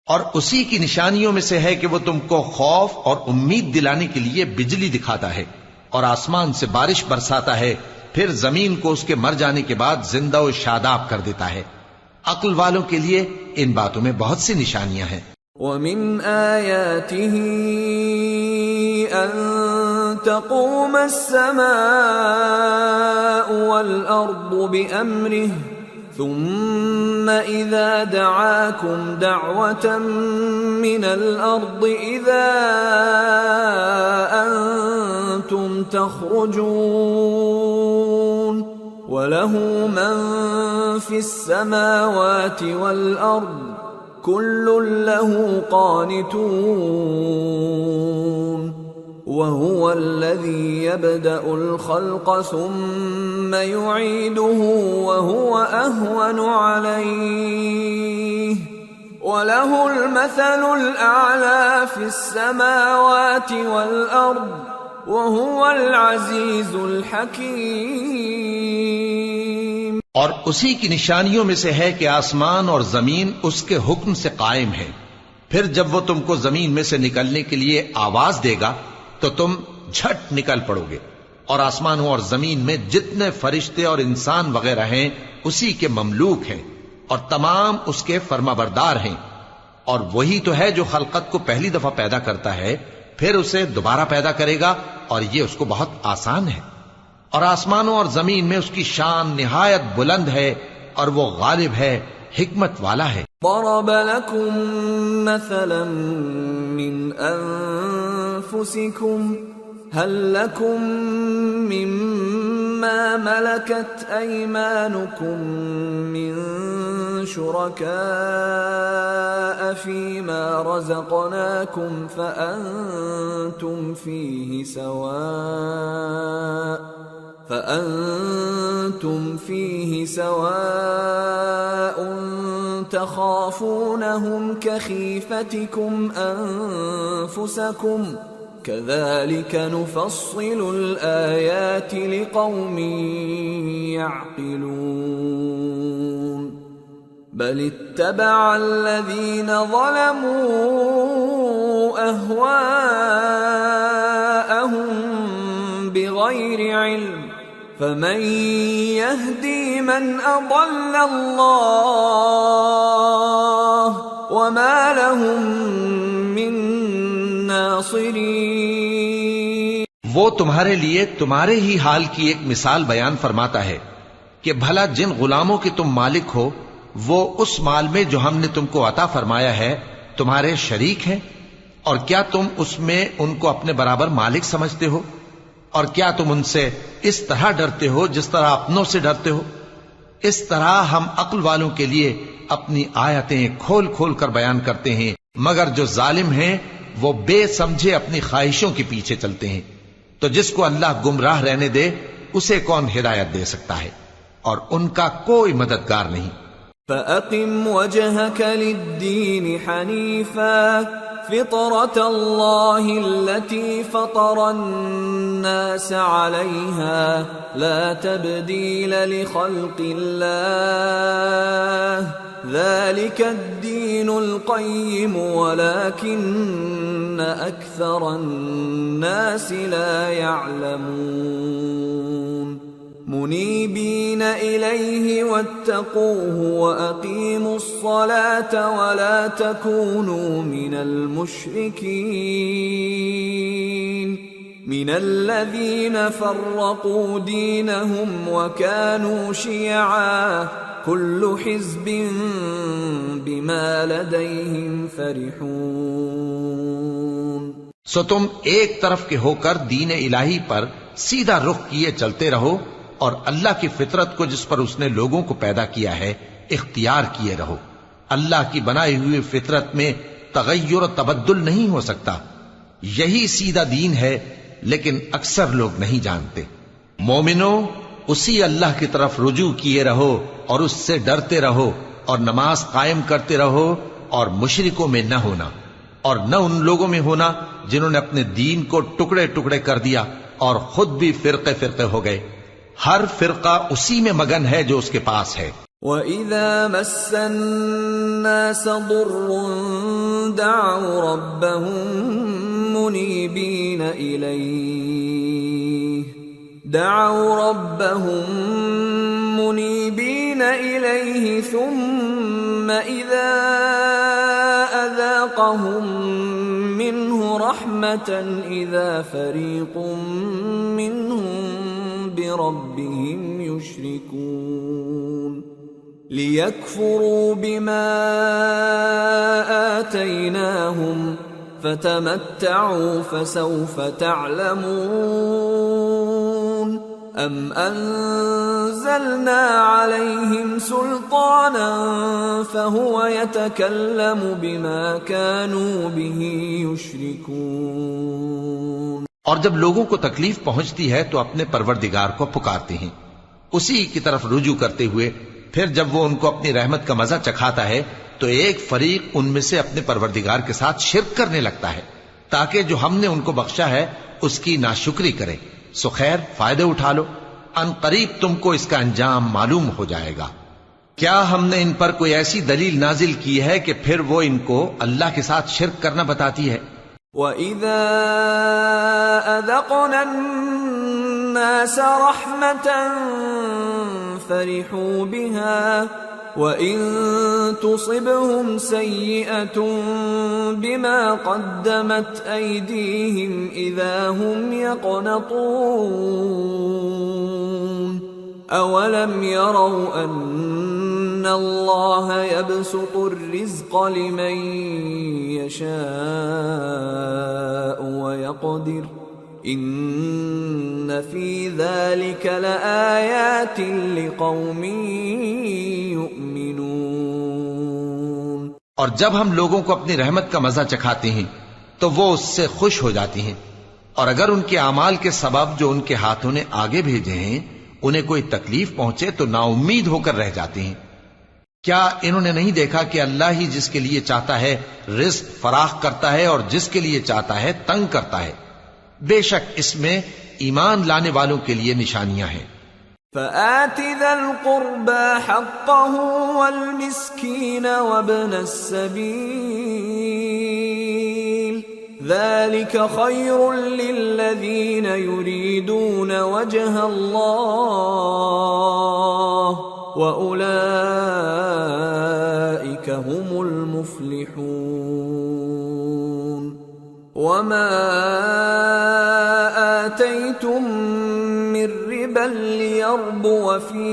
اور اسی کی نشانیوں میں سے ہے کہ وہ تم کو خوف اور امید دلانے کے لیے بجلی دکھاتا ہے، اور آسمان سے بارش برساتا ہے، پھر زمین کو اس کے مر جانے کے بعد زندہ و شاداب کر دیتا ہے۔ عقل والوں کے لیے ان باتوں میں بہت سی نشانیاں ہیں۔ وَمِنْ آيَاتِهِ أَن تَقُومَ السَّمَاءُ وَالْأَرْضُ بِأَمْرِهِ ثُمَّ إِذَا دَعَاكُمْ دَعْوَةً مِّنَ الْأَرْضِ إِذَا أَنْتُمْ تَخْرُجُونَ وَلَهُ مَنْ فِي السَّمَاوَاتِ وَالْأَرْضِ كُلٌّ لَهُ قَانِتُونَ وَهُوَ الَّذِي يَبْدَأُ الْخَلْقَ ثُمَّ يُعِيدُهُ وَهُوَ أَهْوَنُ عَلَيْهِ وَلَهُ الْمَثَلُ الْأَعْلَى فِي السَّمَاوَاتِ وَالْأَرْضِ وَهُوَ الْعَزِيزُ الْحَكِيمُ۔ اور اسی کی نشانیوں میں سے ہے کہ آسمان اور زمین اس کے حکم سے قائم ہے، پھر جب وہ تم کو زمین میں سے نکلنے کے لیے آواز دے گا تو تم جھٹ نکل پڑو گے، اور آسمانوں اور زمین میں جتنے فرشتے اور انسان وغیرہ ہیں اسی کے مملوک ہیں، اور تمام اس کے فرمانبردار ہیں۔ اور وہی تو ہے جو خلقت کو پہلی دفعہ پیدا کرتا ہے، پھر اسے دوبارہ پیدا کرے گا، اور یہ اس کو بہت آسان ہے۔ اور آسمانوں اور زمین میں اس کی شان نہایت بلند ہے، اور وہ غالب ہے، حکمت والا ہے۔ ضرب لكم مثلا من أنفسكم هل لكم مما ملكت أيمانكم من شركاء فيما رزقناكم فأنتم فأنتم فيه سواء تخافونهم كخيفتكم أنفسكم كذلك نفصل الآيات لقوم يعقلون بل اتبع الذين ظلموا أهواءهم بغير علم فمن يهدي من أضل الله وما لهم من ناصرين۔ وہ تمہارے لیے تمہارے ہی حال کی ایک مثال بیان فرماتا ہے کہ بھلا جن غلاموں کے تم مالک ہو وہ اس مال میں جو ہم نے تم کو عطا فرمایا ہے تمہارے شریک ہیں، اور کیا تم اس میں ان کو اپنے برابر مالک سمجھتے ہو؟ اور کیا تم ان سے اس طرح ڈرتے ہو جس طرح اپنوں سے ڈرتے ہو؟ اس طرح ہم عقل والوں کے لیے اپنی آیتیں کھول کھول کر بیان کرتے ہیں، مگر جو ظالم ہیں وہ بے سمجھے اپنی خواہشوں کے پیچھے چلتے ہیں۔ تو جس کو اللہ گمراہ رہنے دے اسے کون ہدایت دے سکتا ہے، اور ان کا کوئی مددگار نہیں۔ فَأَقِمْ وَجْهَكَ لِلدِّينِ حَنِيفًا فِطْرَةَ اللَّهِ الَّتِي فَطَرَ النَّاسَ عَلَيْهَا لَا تَبْدِيلَ لِخَلْقِ اللَّهِ ذَلِكَ الدِّينُ الْقَيِّمُ وَلَكِنَّ أَكْثَرَ النَّاسِ لَا يَعْلَمُونَ منيبين إليه واتقوه وأقيموا الصلاة ولا تكونوا من المشركين من الذين فرقوا دينهم وكانوا شيعا كل حزب بما لديهم فرحون۔ سو تم ایک طرف کے ہو کر دین الہی پر سیدھا رخ کیے چلتے رہو، اور اللہ کی فطرت کو جس پر اس نے لوگوں کو پیدا کیا ہے اختیار کیے رہو۔ اللہ کی بنائی ہوئی فطرت میں تغیر و تبدل نہیں ہو سکتا، یہی سیدھا دین ہے، لیکن اکثر لوگ نہیں جانتے۔ مومنو، اسی اللہ کی طرف رجوع کیے رہو اور اس سے ڈرتے رہو، اور نماز قائم کرتے رہو، اور مشرکوں میں نہ ہونا، اور نہ ان لوگوں میں ہونا جنہوں نے اپنے دین کو ٹکڑے ٹکڑے کر دیا اور خود بھی فرقے فرقے ہو گئے۔ ہر فرقہ اسی میں مگن ہے جو اس کے پاس ہے۔ وَإِذَا مَسَّ النَّاسَ ضُرٌّ دَعَوْا رَبَّهُم مُنِيبِينَ إِلَيْهِ ثُمَّ إِذَا أَذَاقَهُم مِّنْهُ رَحْمَةً إِذَا فَرِيقٌ مِّنْهُم بربهم يشركون ليكفروا بما آتيناهم فتمتعوا فسوف تعلمون أم أنزلنا عليهم سلطانا فهو يتكلم بما كانوا به يشركون۔ اور جب لوگوں کو تکلیف پہنچتی ہے تو اپنے پروردگار کو پکارتے ہیں اسی کی طرف رجوع کرتے ہوئے، پھر جب وہ ان کو اپنی رحمت کا مزہ چکھاتا ہے تو ایک فریق ان میں سے اپنے پروردگار کے ساتھ شرک کرنے لگتا ہے تاکہ جو ہم نے ان کو بخشا ہے اس کی ناشکری کرے۔ سو خیر، فائدے اٹھا لو، ان قریب تم کو اس کا انجام معلوم ہو جائے گا۔ کیا ہم نے ان پر کوئی ایسی دلیل نازل کی ہے کہ پھر وہ ان کو اللہ کے ساتھ شرک کرنا بتاتی ہے؟ وَإِذَا أَذَقْنَا النَّاسَ رَحْمَةً فَرِحُوا بِهَا وَإِن تُصِبْهُمْ سَيِّئَةٌ بِمَا قَدَّمَتْ أَيْدِيهِمْ إِذَا هُمْ يَقْنَطُونَ أَوَلَمْ يَرَوْا أَنَّ اللَّهَ يَبْسُطُ الرِّزْقَ لِمَن يَشَاءُ وَيَقْدِرُ إِنَّ فِي ذَلِكَ لَآيَاتٍ لِقَوْمٍ يُؤْمِنُونَ۔ اور جب ہم لوگوں کو اپنی رحمت کا مزہ چکھاتے ہیں تو وہ اس سے خوش ہو جاتی ہیں، اور اگر ان کے اعمال کے سبب جو ان کے ہاتھوں نے آگے بھیجے ہیں انہیں کوئی تکلیف پہنچے تو نا امید ہو کر رہ جاتے ہیں۔ کیا انہوں نے نہیں دیکھا کہ اللہ ہی جس کے لیے چاہتا ہے رزق فراخ کرتا ہے اور جس کے لیے چاہتا ہے تنگ کرتا ہے؟ بے شک اس میں ایمان لانے والوں کے لیے نشانیاں ہیں۔ فآت ذا القربى حقه والمسكين وابن السبيل ذلك خير للذين يريدون وجه الله وأولئك هم المفلحون وما آتيتم من ربا ليربو في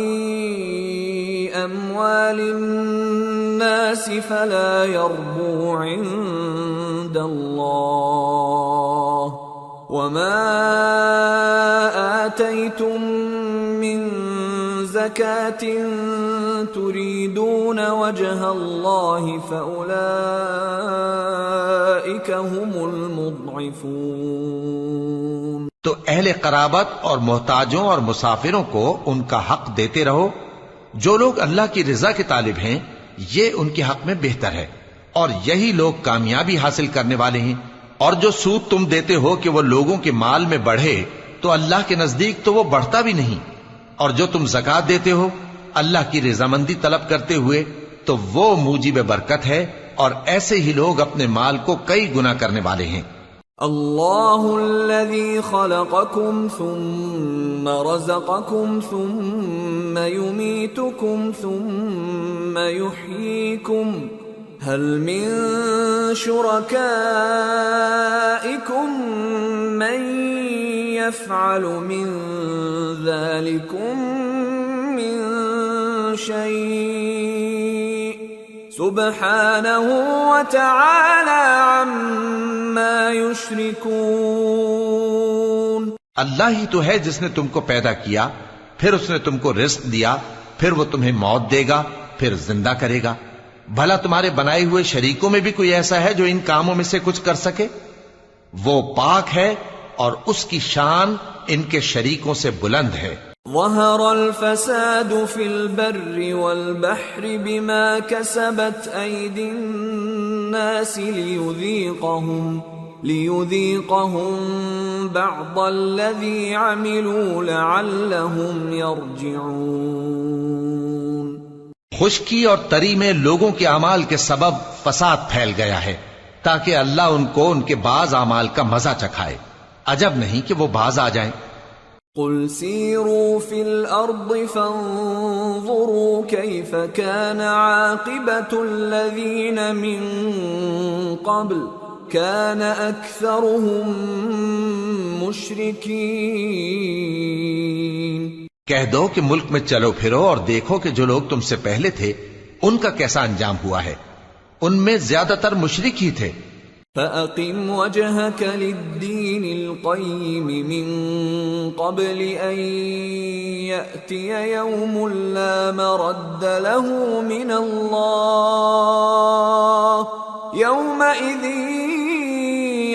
أموال الناس فلا يربو عند الله وما آتيتم من زكاة تريدون وجه الله فأولئك هم المضعفون۔ تو اہل قرابت اور محتاجوں اور مسافروں کو ان کا حق دیتے رہو۔ جو لوگ اللہ کی رضا کے طالب ہیں یہ ان کے حق میں بہتر ہے، اور یہی لوگ کامیابی حاصل کرنے والے ہیں۔ اور جو سود تم دیتے ہو کہ وہ لوگوں کے مال میں بڑھے تو اللہ کے نزدیک تو وہ بڑھتا بھی نہیں، اور جو تم زکوٰۃ دیتے ہو اللہ کی رضامندی طلب کرتے ہوئے تو وہ موجب برکت ہے، اور ایسے ہی لوگ اپنے مال کو کئی گنا کرنے والے ہیں۔ اللہ الذي خلقكم ثم رزقكم ثم يميتكم ثم يحييكم هل من شركائكم من يفعل من ذلكم من شيء سبحانه وتعالى عما يشركون۔ اللہ ہی تو ہے جس نے تم کو پیدا کیا، پھر اس نے تم کو رزق دیا، پھر وہ تمہیں موت دے گا، پھر زندہ کرے گا۔ بھلا تمہارے بنائے ہوئے شریکوں میں بھی کوئی ایسا ہے جو ان کاموں میں سے کچھ کر سکے؟ وہ پاک ہے اور اس کی شان ان کے شریکوں سے بلند ہے۔ ظهر الفساد في البر والبحر بما كسبت أيدي الناس ليذيقهم بعض الذي عملوا لعلهم يرجعون۔ خشکی اور تری میں لوگوں کے اعمال کے سبب فساد پھیل گیا ہے تاکہ اللہ ان کو ان کے بعض اعمال کا مزہ چکھائے۔ عجب نہیں کہ وہ باز آ جائیں۔ قل سيروا في الأرض فانظروا كيف كان عاقبة الذين من قبل كان أكثرهم مشركين۔ کہہ دو کہ ملک میں چلو پھرو اور دیکھو کہ جو لوگ تم سے پہلے تھے ان کا کیسا انجام ہوا ہے، ان میں زیادہ تر مشرک ہی تھے۔ فَأَقِمْ وَجْهَكَ لِلدِّينِ الْقَيِّمِ مِنْ قَبْلِ أَنْ يَأْتِيَ يَوْمٌ لَا مَرَدَّ لَهُ مِنَ اللَّهِ يَوْمَئِذٍ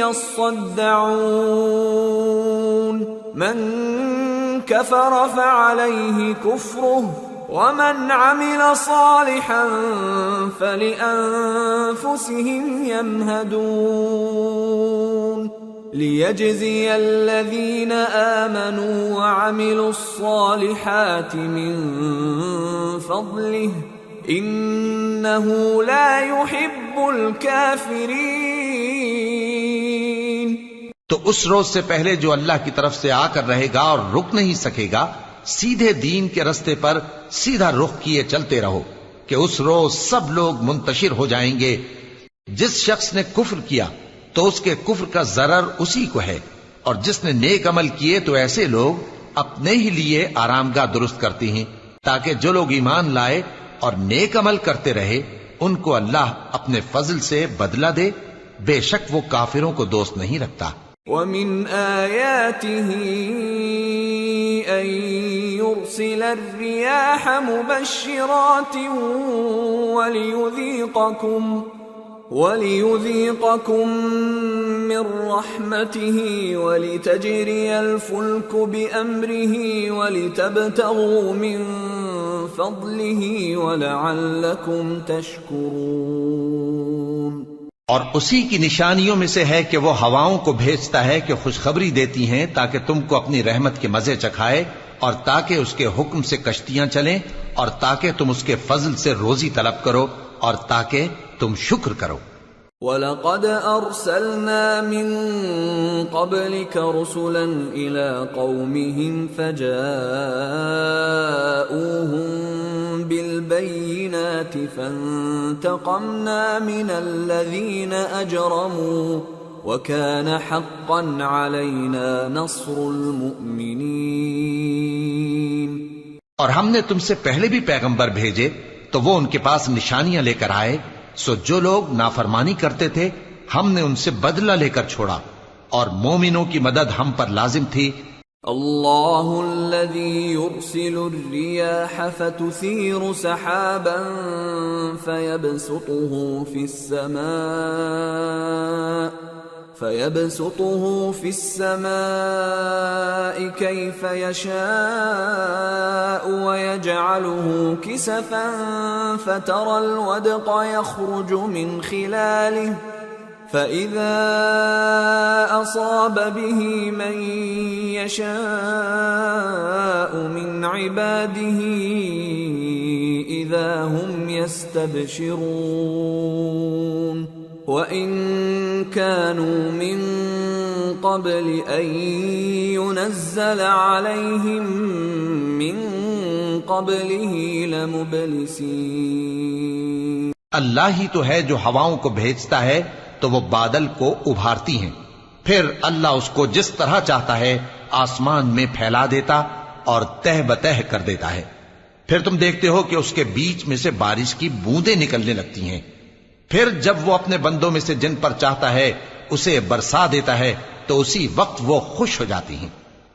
يَصَّدَّعُونَ مَنْ كَفَرَ فَعَلَيْهِ كُفْرُهُ وَمَنْ عَمِلَ صَالِحًا فَلِأَنفُسِهِمْ يَمْهَدُونَ لِيَجْزِيَ الَّذِينَ آمَنُوا وَعَمِلُوا الصَّالِحَاتِ مِنْ فَضْلِهِ إِنَّهُ لَا يُحِبُّ الْكَافِرِينَ۔ تو اس روز سے پہلے جو اللہ کی طرف سے آ کر رہے گا اور رک نہیں سکے گا، سیدھے دین کے رستے پر سیدھا رخ کیے چلتے رہو کہ اس روز سب لوگ منتشر ہو جائیں گے۔ جس شخص نے کفر کیا تو اس کے کفر کا ضرر اسی کو ہے، اور جس نے نیک عمل کیے تو ایسے لوگ اپنے ہی لیے آرام گاہ درست کرتے ہیں تاکہ جو لوگ ایمان لائے اور نیک عمل کرتے رہے ان کو اللہ اپنے فضل سے بدلہ دے، بے شک وہ کافروں کو دوست نہیں رکھتا۔ وَمِنْ آيَاتِهِ أَن يُرْسِلَ الرِّيَاحَ مُبَشِّرَاتٍ وَلِيُذِيقَكُم مِّن رَّحْمَتِهِ وَلِتَجْرِيَ الْفُلْكُ بِأَمْرِهِ وَلِتَبْتَغُوا مِن فضله ولعلكم تشكرون۔ اور اسی کی نشانیوں میں سے ہے کہ وہ ہواؤں کو بھیجتا ہے کہ خوشخبری دیتی ہیں تاکہ تم کو اپنی رحمت کے مزے چکھائے، اور تاکہ اس کے حکم سے کشتیاں چلیں، اور تاکہ تم اس کے فضل سے روزی طلب کرو، اور تاکہ تم شکر کرو۔ وَلَقَدْ أَرْسَلْنَا مِن قَبْلِكَ رُسُلًا إِلَىٰ قَوْمِهِمْ فَجَاءُوهُم بِالْبَيِّنَاتِ فَانتَقَمْنَا مِنَ الَّذِينَ أَجْرَمُوا وَكَانَ حَقًّا عَلَيْنَا نَصْرُ الْمُؤْمِنِينَ۔ اور ہم نے تم سے پہلے بھی پیغمبر بھیجے تو وہ ان کے پاس نشانیاں لے کر آئے، سو جو لوگ نافرمانی کرتے تھے ہم نے ان سے بدلہ لے کر چھوڑا، اور مومنوں کی مدد ہم پر لازم تھی۔ اللہ الذی یرسل الریاح فتثیر سحابا فيبسطه في السماء كيف يشاء ويجعله كسفا فترى الودق يخرج من خلاله فإذا أصاب به من يشاء من عباده إذا هم يستبشرون وَإِن كَانُوا مِن قَبْلِ أَن يُنَزَّلَ عَلَيْهِم مِّن قَبْلِهِ لَمُبْلِسِينَ۔ اللہ ہی تو ہے جو ہواؤں کو بھیجتا ہے تو وہ بادل کو ابھارتی ہیں، پھر اللہ اس کو جس طرح چاہتا ہے آسمان میں پھیلا دیتا اور تہ بتہ کر دیتا ہے، پھر تم دیکھتے ہو کہ اس کے بیچ میں سے بارش کی بوندیں نکلنے لگتی ہیں، پھر جب وہ اپنے بندوں میں سے جن پر چاہتا ہے اسے برسا دیتا ہے تو اسی وقت وہ خوش ہو جاتی ہیں،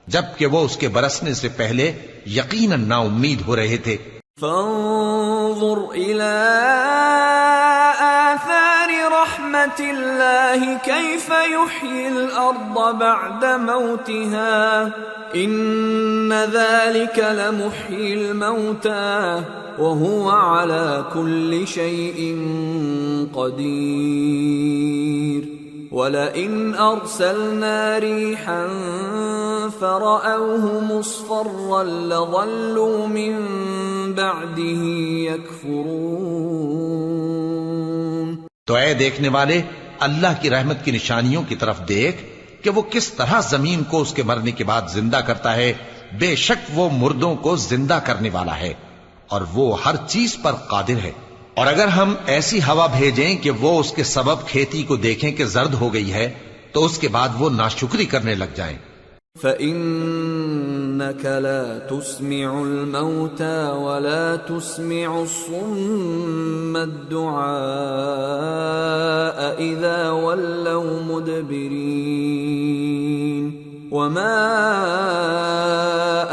جبکہ وہ اس کے برسنے سے پہلے یقیناً نا امید ہو رہے تھے۔ فانظر إلى آثار رحمة الله كيف يحيي الأرض بعد موتها إن ذلك لمحيي الموتى وهو على كل شيء قدير وَلَئِنْ أَرْسَلْنَا رِيحًا فَرَأَوْهُ مُصْفَرًّا لَظَلُّوا مِنْ بَعْدِهِ يَكْفُرُونَ۔ تو اے دیکھنے والے اللہ کی رحمت کی نشانیوں کی طرف دیکھ کہ وہ کس طرح زمین کو اس کے مرنے کے بعد زندہ کرتا ہے، بے شک وہ مردوں کو زندہ کرنے والا ہے اور وہ ہر چیز پر قادر ہے۔ اور اگر ہم ایسی ہوا بھیجیں کہ وہ اس کے سبب کھیتی کو دیکھیں کہ زرد ہو گئی ہے تو اس کے بعد وہ ناشکری کرنے لگ جائیں۔ فَإِنَّكَ لَا تُسْمِعُ الْمَوْتَى وَلَا تُسْمِعُ الصُّمَّ الدُّعَاءَ إِذَا وَلَّوْا مُدْبِرِينَ وَمَا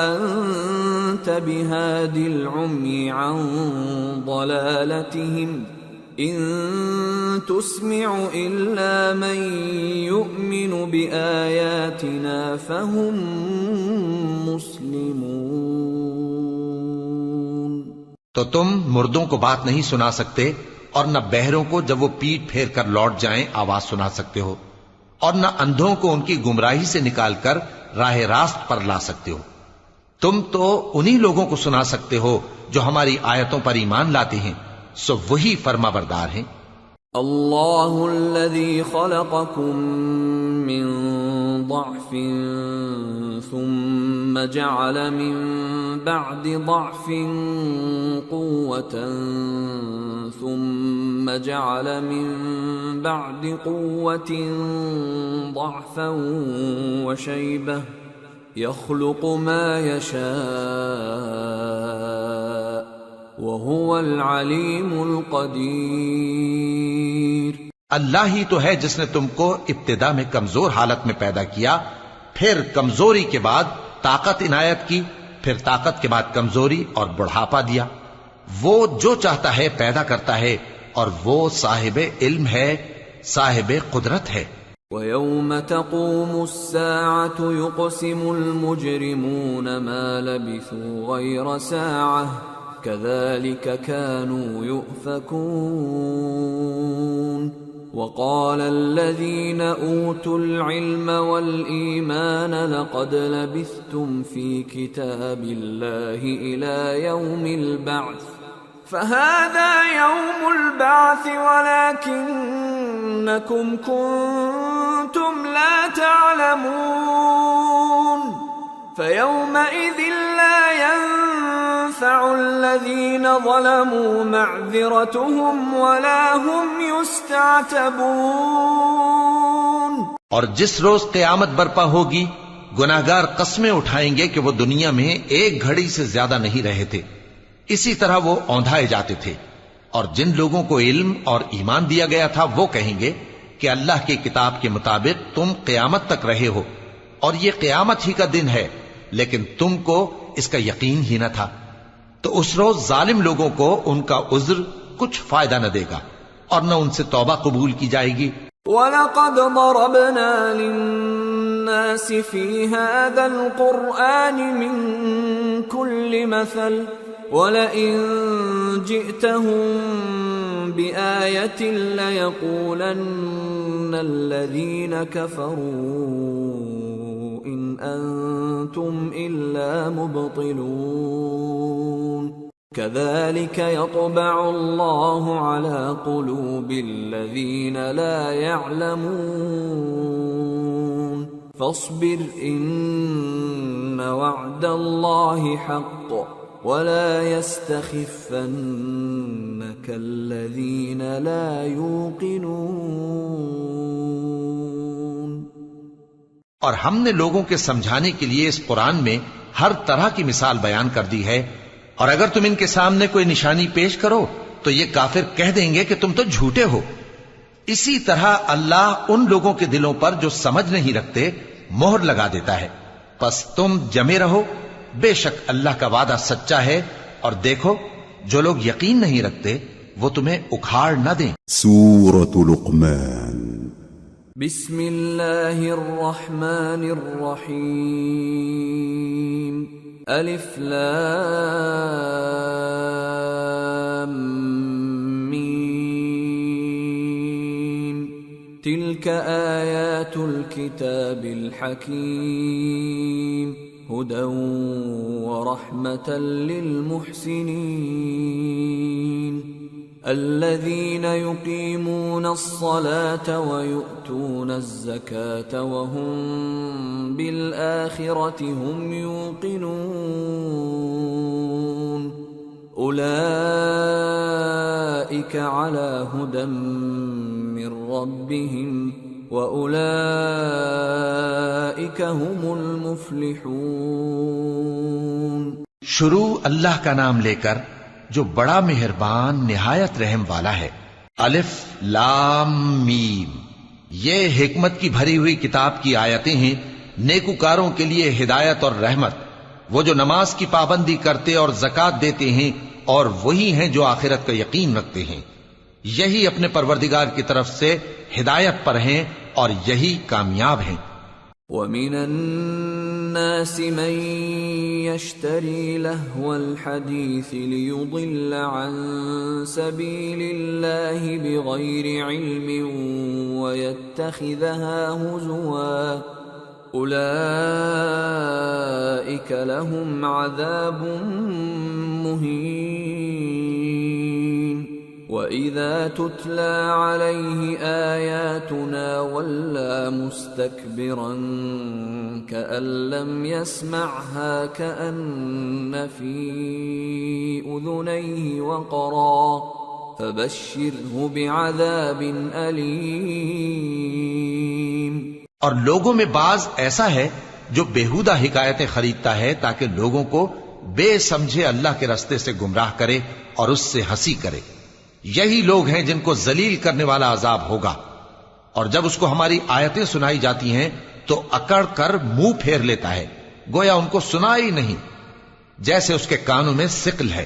أَنْتَ بِهَادِ الْعُمْيِ عَنْ ضَلَالَتِهِمْ إِن تُسْمِعُ إِلَّا مَن يُؤْمِنُ بِآيَاتِنَا فَهُمْ مُسْلِمُونَ۔ تو تم مردوں کو بات نہیں سنا سکتے اور نہ بہروں کو جب وہ پیٹ پھیر کر لوٹ جائیں آواز سنا سکتے ہو، اور نہ اندھوں کو ان کی گمراہی سے نکال کر راہ راست پر لا سکتے ہو۔ تم تو انہی لوگوں کو سنا سکتے ہو جو ہماری آیتوں پر ایمان لاتے ہیں، سو وہی فرما بردار ہیں۔ اللہ الذی خلقکم من ضعف ثم جعل من بعد ضعف قوة ثم جعل من بعد قوة ضعفا وشيبة يخلق ما يشاء وهو العليم القدير۔ اللہ ہی تو ہے جس نے تم کو ابتدا میں کمزور حالت میں پیدا کیا، پھر کمزوری کے بعد طاقت عنایت کی، پھر طاقت کے بعد کمزوری اور بڑھاپا دیا۔ وہ جو چاہتا ہے پیدا کرتا ہے اور وہ صاحب علم ہے، صاحب قدرت ہے۔ وَيَوْمَ تَقُومُ السَّاعَةُ يُقْسِمُ الْمُجْرِمُونَ مَا لَبِثُوا غَيْرَ سَاعَةٍ كذلك كانوا يؤفكون وقال الذين أوتوا العلم والإيمان لقد لبثتم في كتاب الله إلى يوم البعث فهذا يوم البعث ولكنكم كنتم لا تعلمون فيومئذ لا ينفع الذين ظلموا معذرتهم ولا هم يستعتبون۔ اور جس روز قیامت برپا ہوگی گناہگار قسمیں اٹھائیں گے کہ وہ دنیا میں ایک گھڑی سے زیادہ نہیں رہے تھے، اسی طرح وہ اوندھائے جاتے تھے۔ اور جن لوگوں کو علم اور ایمان دیا گیا تھا وہ کہیں گے کہ اللہ کی کتاب کے مطابق تم قیامت تک رہے ہو، اور یہ قیامت ہی کا دن ہے، لیکن تم کو اس کا یقین ہی نہ تھا۔ تو اس روز ظالم لوگوں کو ان کا عذر کچھ فائدہ نہ دے گا اور نہ ان سے توبہ قبول کی جائے گی۔ وَلَقَدْ ضَرَبْنَا لِلنَّاسِ فِي هَذَا الْقُرْآنِ مِنْ كُلِّ مَثَلٍ وَلَئِنْ جِئْتَهُمْ بِآيَةٍ لَيَقُولَنَّ الَّذِينَ كَفَرُوا إِنْ أَنْتُمْ إِلَّا مُبْطِلُونَ كَذَلِكَ يَطْبَعُ اللَّهُ عَلَى قُلُوبِ الَّذِينَ لَا يَعْلَمُونَ فَاصْبِرْ إِنَّ وَعْدَ اللَّهِ حَقٌّ وَلَا يَسْتَخِفَّنَّكَ الَّذِينَ لَا يُوقِنُونَ۔ اور ہم نے لوگوں کے سمجھانے کے لیے اس قرآن میں ہر طرح کی مثال بیان کر دی ہے، اور اگر تم ان کے سامنے کوئی نشانی پیش کرو تو یہ کافر کہہ دیں گے کہ تم تو جھوٹے ہو۔ اسی طرح اللہ ان لوگوں کے دلوں پر جو سمجھ نہیں رکھتے مہر لگا دیتا ہے۔ پس تم جمے رہو، بے شک اللہ کا وعدہ سچا ہے، اور دیکھو جو لوگ یقین نہیں رکھتے وہ تمہیں اکھاڑ نہ دیں۔ سورة لقمان۔ بسم اللہ الرحمن الرحیم۔ الف لام میم تلک آیات الكتاب الحکیم هدى ورحمة للمحسنين الذين يقيمون الصلاة ويؤتون الزكاة وهم بالآخرة هم يوقنون أولئك على هدى من ربهم وَأُولَئِكَ هُمُ الْمُفْلِحُونَ۔ شروع اللہ کا نام لے کر جو بڑا مہربان نہایت رحم والا ہے۔ الف لام میم، یہ حکمت کی بھری ہوئی کتاب کی آیتیں ہیں، نیکوکاروں کے لیے ہدایت اور رحمت، وہ جو نماز کی پابندی کرتے اور زکوٰۃ دیتے ہیں، اور وہی ہیں جو آخرت کا یقین رکھتے ہیں، یہی اپنے پروردگار کی طرف سے ہدایت پر ہیں اور یہی کامیاب ہیں۔ وَمِنَ النَّاسِ مَن يَشْتَرِي لَهْوَ الْحَدِيثِ لِيُضِلَّ عَن سَبِيلِ اللَّهِ بِغَيْرِ عِلْمٍ وَيَتَّخِذَهَا هُزُوًا أُولَئِكَ لَهُمْ عَذَابٌ مُهِينٌ وَإِذَا تُتْلَى عَلَيْهِ آيَاتُنَا وَلَّى مُسْتَكْبِرًا كَأَن لَّمْ يَسْمَعْهَا كَأَنَّ فِي أُذُنَيْهِ وَقْرًا فَبَشِّرْهُ بِعَذَابٍ أَلِيمٍ۔ اور لوگوں میں بعض ایسا ہے جو بیہودہ حکایتیں خریدتا ہے تاکہ لوگوں کو بے سمجھے اللہ کے راستے سے گمراہ کرے اور اس سے ہنسی کرے۔ یہی لوگ ہیں جن کو ذلیل کرنے والا عذاب ہوگا، اور جب اس کو ہماری آیتیں سنائی جاتی ہیں تو اکڑ کر منہ پھیر لیتا ہے، گویا ان کو سنا ہی نہیں، جیسے اس کے کانوں میں ثقل ہے۔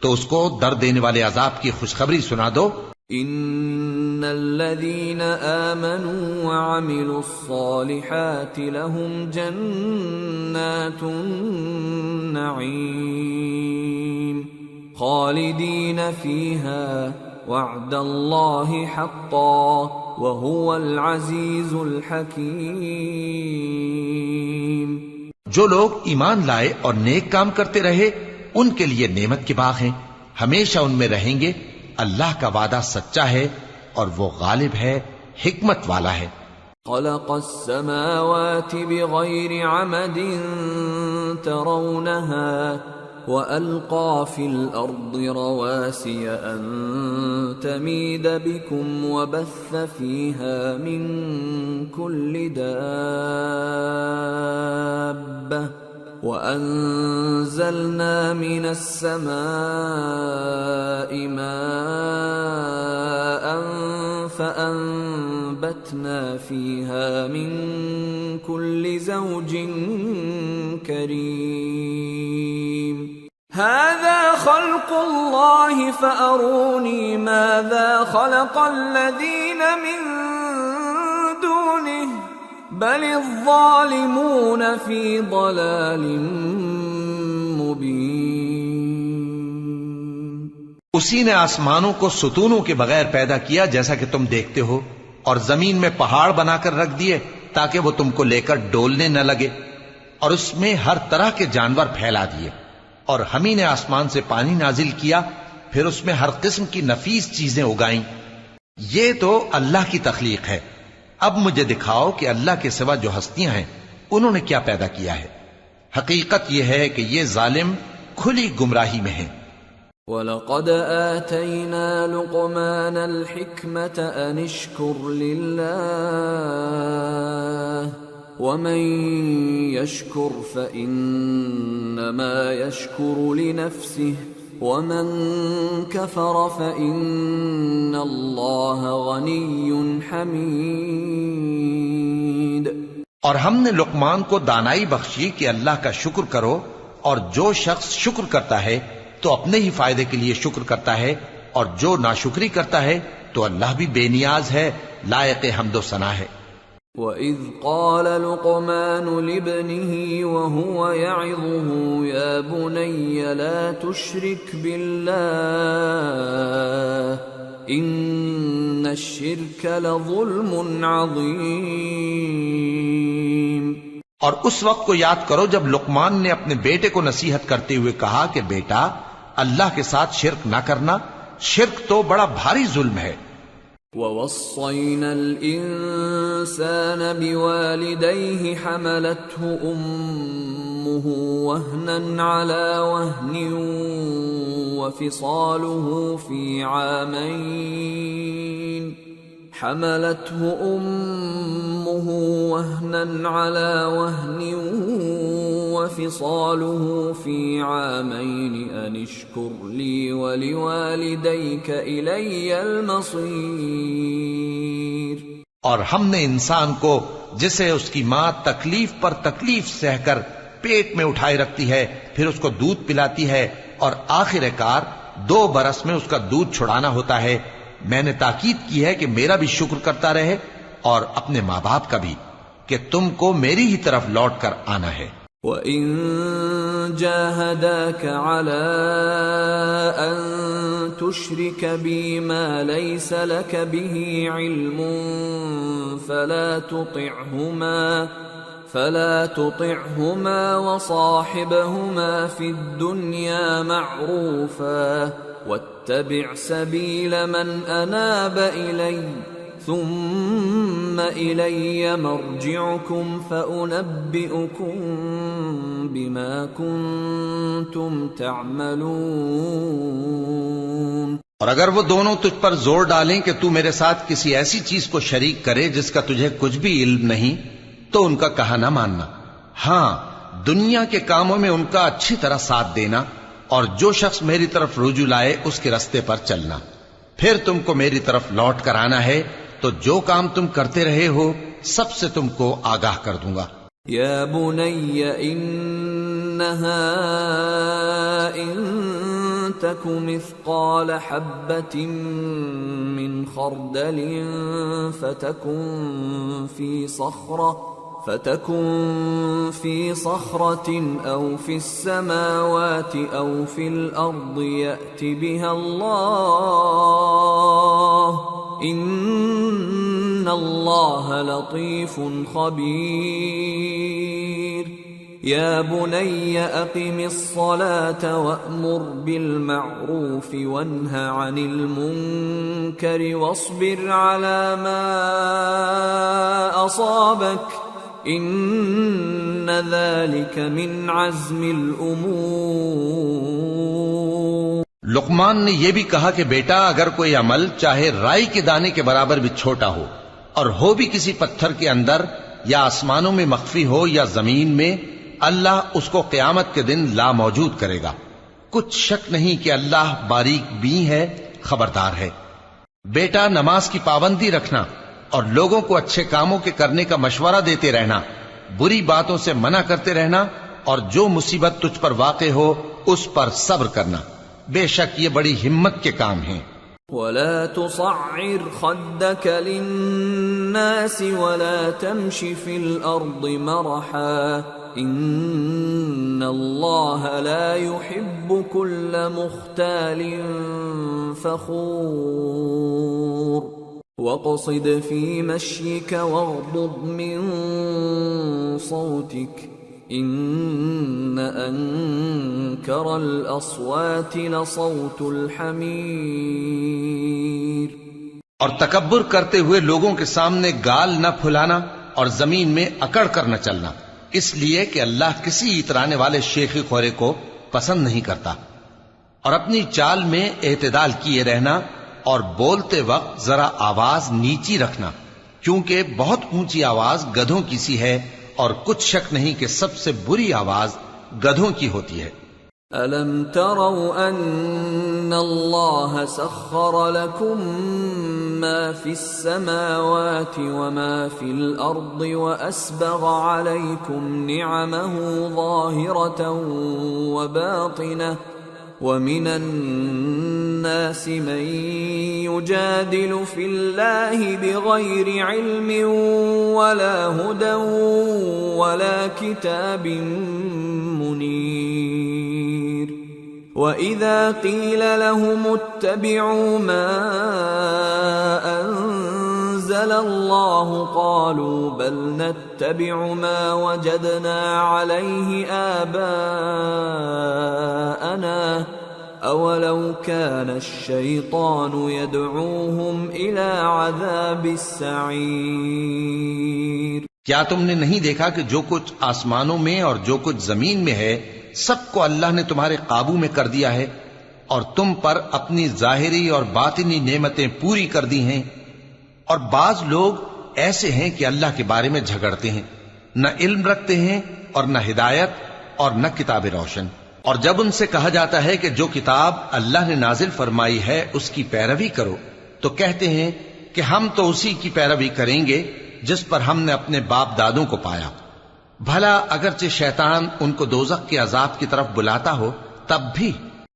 تو اس کو درد دینے والے عذاب کی خوشخبری سنا دو۔ ان الذين آمنوا وعملوا الصالحات لهم جنات النعيم خالدین فیہا وعد اللہ حقا وہو العزیز الحکیم۔ جو لوگ ایمان لائے اور نیک کام کرتے رہے ان کے لیے نعمت کے باغ ہیں، ہمیشہ ان میں رہیں گے۔ اللہ کا وعدہ سچا ہے اور وہ غالب ہے، حکمت والا ہے۔ خلق السماوات بغیر عمد ترونها وألقى في الأرض رواسي أن تميد بكم وبث فيها من كل دابة وأنزلنا من السماء ماء فأنبتنا فيها من كل زوج كريم هذا خلق الله فأروني ماذا خلق الذين من دونه بل الظالمون في ضلال مبين۔ اسی نے آسمانوں کو ستونوں کے بغیر پیدا کیا جیسا کہ تم دیکھتے ہو، اور زمین میں پہاڑ بنا کر رکھ دیے تاکہ وہ تم کو لے کر ڈولنے نہ لگے، اور اس میں ہر طرح کے جانور پھیلا دیے، اور ہم ہی نے آسمان سے پانی نازل کیا، پھر اس میں ہر قسم کی نفیس چیزیں اگائیں۔ یہ تو اللہ کی تخلیق ہے۔ اب مجھے دکھاؤ کہ اللہ کے سوا جو ہستیاں ہیں انہوں نے کیا پیدا کیا ہے۔ حقیقت یہ ہے کہ یہ ظالم کھلی گمراہی میں ہیں۔ وَلَقَدْ آتَيْنَا لُقْمَانَ الْحِكْمَةَ أَنِ اشْكُرْ لِلَّهِ وَمَنْ يَشْكُرْ فَإِنَّمَا يَشْكُرُ لِنَفْسِهِ وَمَنْ كَفَرَ فَإِنَّ اللَّهَ غَنِيٌّ حَمِيدٌ۔ اور ہم نے لقمان کو دانائی بخشی کہ اللہ کا شکر کرو، اور جو شخص شکر کرتا ہے تو اپنے ہی فائدے کے لیے شکر کرتا ہے، اور جو ناشکری کرتا ہے تو اللہ بھی بے نیاز ہے، لائق حمد و ثنا ہے۔ وَإِذْ قَالَ لُقْمَانُ لِابْنِهِ وَهُوَ يَعِظُهُ يَا بُنَيَّ لَا تُشْرِكْ بِاللَّهِ إِنَّ الشِّرْكَ لَظُلْمٌ عَظِيمٌ۔ اور اس وقت کو یاد کرو جب لقمان نے اپنے بیٹے کو نصیحت کرتے ہوئے کہا کہ بیٹا، اللہ کے ساتھ شرک نہ کرنا، شرک تو بڑا بھاری ظلم ہے۔ وَوَصَّيْنَا الْإِنسَانَ بِوَالِدَيْهِ حَمَلَتْهُ أُمُّهُ وَهْنًا عَلَى وَهْنٍ وَفِصَالُهُ فِي عَامَيْنِ أَنِ اشْكُرْ لِي وَلِوَالِدَيْكَ إِلَيَّ الْمَصِيرُ۔ اور ہم نے انسان کو، جسے اس کی ماں تکلیف پر تکلیف سہ کر پیٹ میں اٹھائے رکھتی ہے، پھر اس کو دودھ پلاتی ہے، اور آخر کار 2 برس میں اس کا دودھ چھڑانا ہوتا ہے، میں نے تاکید کی ہے کہ میرا بھی شکر کرتا رہے اور اپنے ماں باپ کا بھی، کہ تم کو میری ہی طرف لوٹ کر آنا ہے۔ وَإِن جَاهَدَاكَ عَلَىٰ أَن تُشْرِكَ بِي مَا لَيْسَ لَكَ بِهِ عِلْمٌ فَلَا تُطِعْهُمَا وَصَاحِبْهُمَا فِي الدُّنْيَا مَعْرُوفًا وَاتَّبِعْ سَبِيلَ مَنْ أَنَابَ إِلَيَّ ثُمَّ إِلَيَّ مَرْجِعُكُمْ فَأُنَبِّئُكُمْ بِمَا كُنْتُمْ تَعْمَلُونَ۔ اور اگر وہ دونوں تجھ پر زور ڈالیں کہ تو میرے ساتھ کسی ایسی چیز کو شریک کرے جس کا تجھے کچھ بھی علم نہیں، تو ان کا کہا نہ ماننا، ہاں دنیا کے کاموں میں ان کا اچھی طرح ساتھ دینا، اور جو شخص میری طرف رجوع لائے اس کے رستے پر چلنا، پھر تم کو میری طرف لوٹ کر آنا ہے، تو جو کام تم کرتے رہے ہو سب سے تم کو آگاہ کر دوں گا۔ یا بنی انہا ان تک مثقال حبة من خردل فتكن في فتكن في صخرة أو في السماوات أو في الأرض يأت بها الله إن الله لطيف خبير يا بني أقم الصلاة وأمر بالمعروف وانه عن المنكر واصبر على ما أصابك إن ذلك من عزم الأمور۔ لقمان نے یہ بھی کہا کہ بیٹا اگر کوئی عمل چاہے رائی کے دانے کے برابر بھی چھوٹا ہو اور ہو بھی کسی پتھر کے اندر یا آسمانوں میں مخفی ہو یا زمین میں، اللہ اس کو قیامت کے دن لا موجود کرے گا۔ کچھ شک نہیں کہ اللہ باریک بین ہے، خبردار ہے۔ بیٹا نماز کی پابندی رکھنا اور لوگوں کو اچھے کاموں کے کرنے کا مشورہ دیتے رہنا، بری باتوں سے منع کرتے رہنا، اور جو مصیبت تجھ پر واقع ہو اس پر صبر کرنا، بے شک یہ بڑی ہمت کے کام ہیں۔ ولا تصعر خدك للناس ولا تمش في الأرض مرحا إن الله لا يحب كل مختال فخور واقصد في مشيك واغضض من صوتك إن أنكر الأصوات لصوت الحمير۔ اور تکبر کرتے ہوئے لوگوں کے سامنے گال نہ پھلانا اور زمین میں اکڑ کر نہ چلنا، اس لیے کہ اللہ کسی اترانے والے شیخی خورے کو پسند نہیں کرتا۔ اور اپنی چال میں اعتدال کیے رہنا اور بولتے وقت ذرا آواز نیچی رکھنا، کیونکہ بہت اونچی آواز گدھوں کی سی ہے اور کچھ شک نہیں کہ سب سے بری آواز گدھوں کی ہوتی ہے۔ أَلَمْ تَرَوْا أَنَّ اللَّهَ سَخَّرَ لَكُم مَّا فِي السَّمَاوَاتِ وَمَا فِي الْأَرْضِ وَأَسْبَغَ عَلَيْكُمْ نِعَمَهُ ظَاهِرَةً وَبَاطِنَةً وَمِنَ النَّاسِ مَن يُجَادِلُ فِي اللَّهِ بِغَيْرِ عِلْمٍ وَلَا هُدًى وَلَا كِتَابٍ مُنِيرٍ وَإِذَا قِيلَ لَهُمُ اتَّبِعُوا مَا أَنزَلَ اللَّهُ قَالُوا بَلْ نَتَّبِعُ مَا وَجَدْنَا عَلَيْهِ آبَاءَنَا أَوَلَوْ كَانَ الشَّيْطَانُ يَدْعُوهُمْ إِلَى عَذَابِ السَّعِيرِ۔ کیا تم نے نہیں دیکھا کہ جو کچھ آسمانوں میں اور جو کچھ زمین میں ہے سب کو اللہ نے تمہارے قابو میں کر دیا ہے، اور تم پر اپنی ظاہری اور باطنی نعمتیں پوری کر دی ہیں، اور بعض لوگ ایسے ہیں کہ اللہ کے بارے میں جھگڑتے ہیں، نہ علم رکھتے ہیں اور نہ ہدایت اور نہ کتاب روشن۔ اور جب ان سے کہا جاتا ہے کہ جو کتاب اللہ نے نازل فرمائی ہے اس کی پیروی کرو، تو کہتے ہیں کہ ہم تو اسی کی پیروی کریں گے جس پر ہم نے اپنے باپ دادوں کو پایا۔ بھلا اگرچہ شیطان ان کو دوزخ کے عذاب کی طرف بلاتا ہو تب بھی۔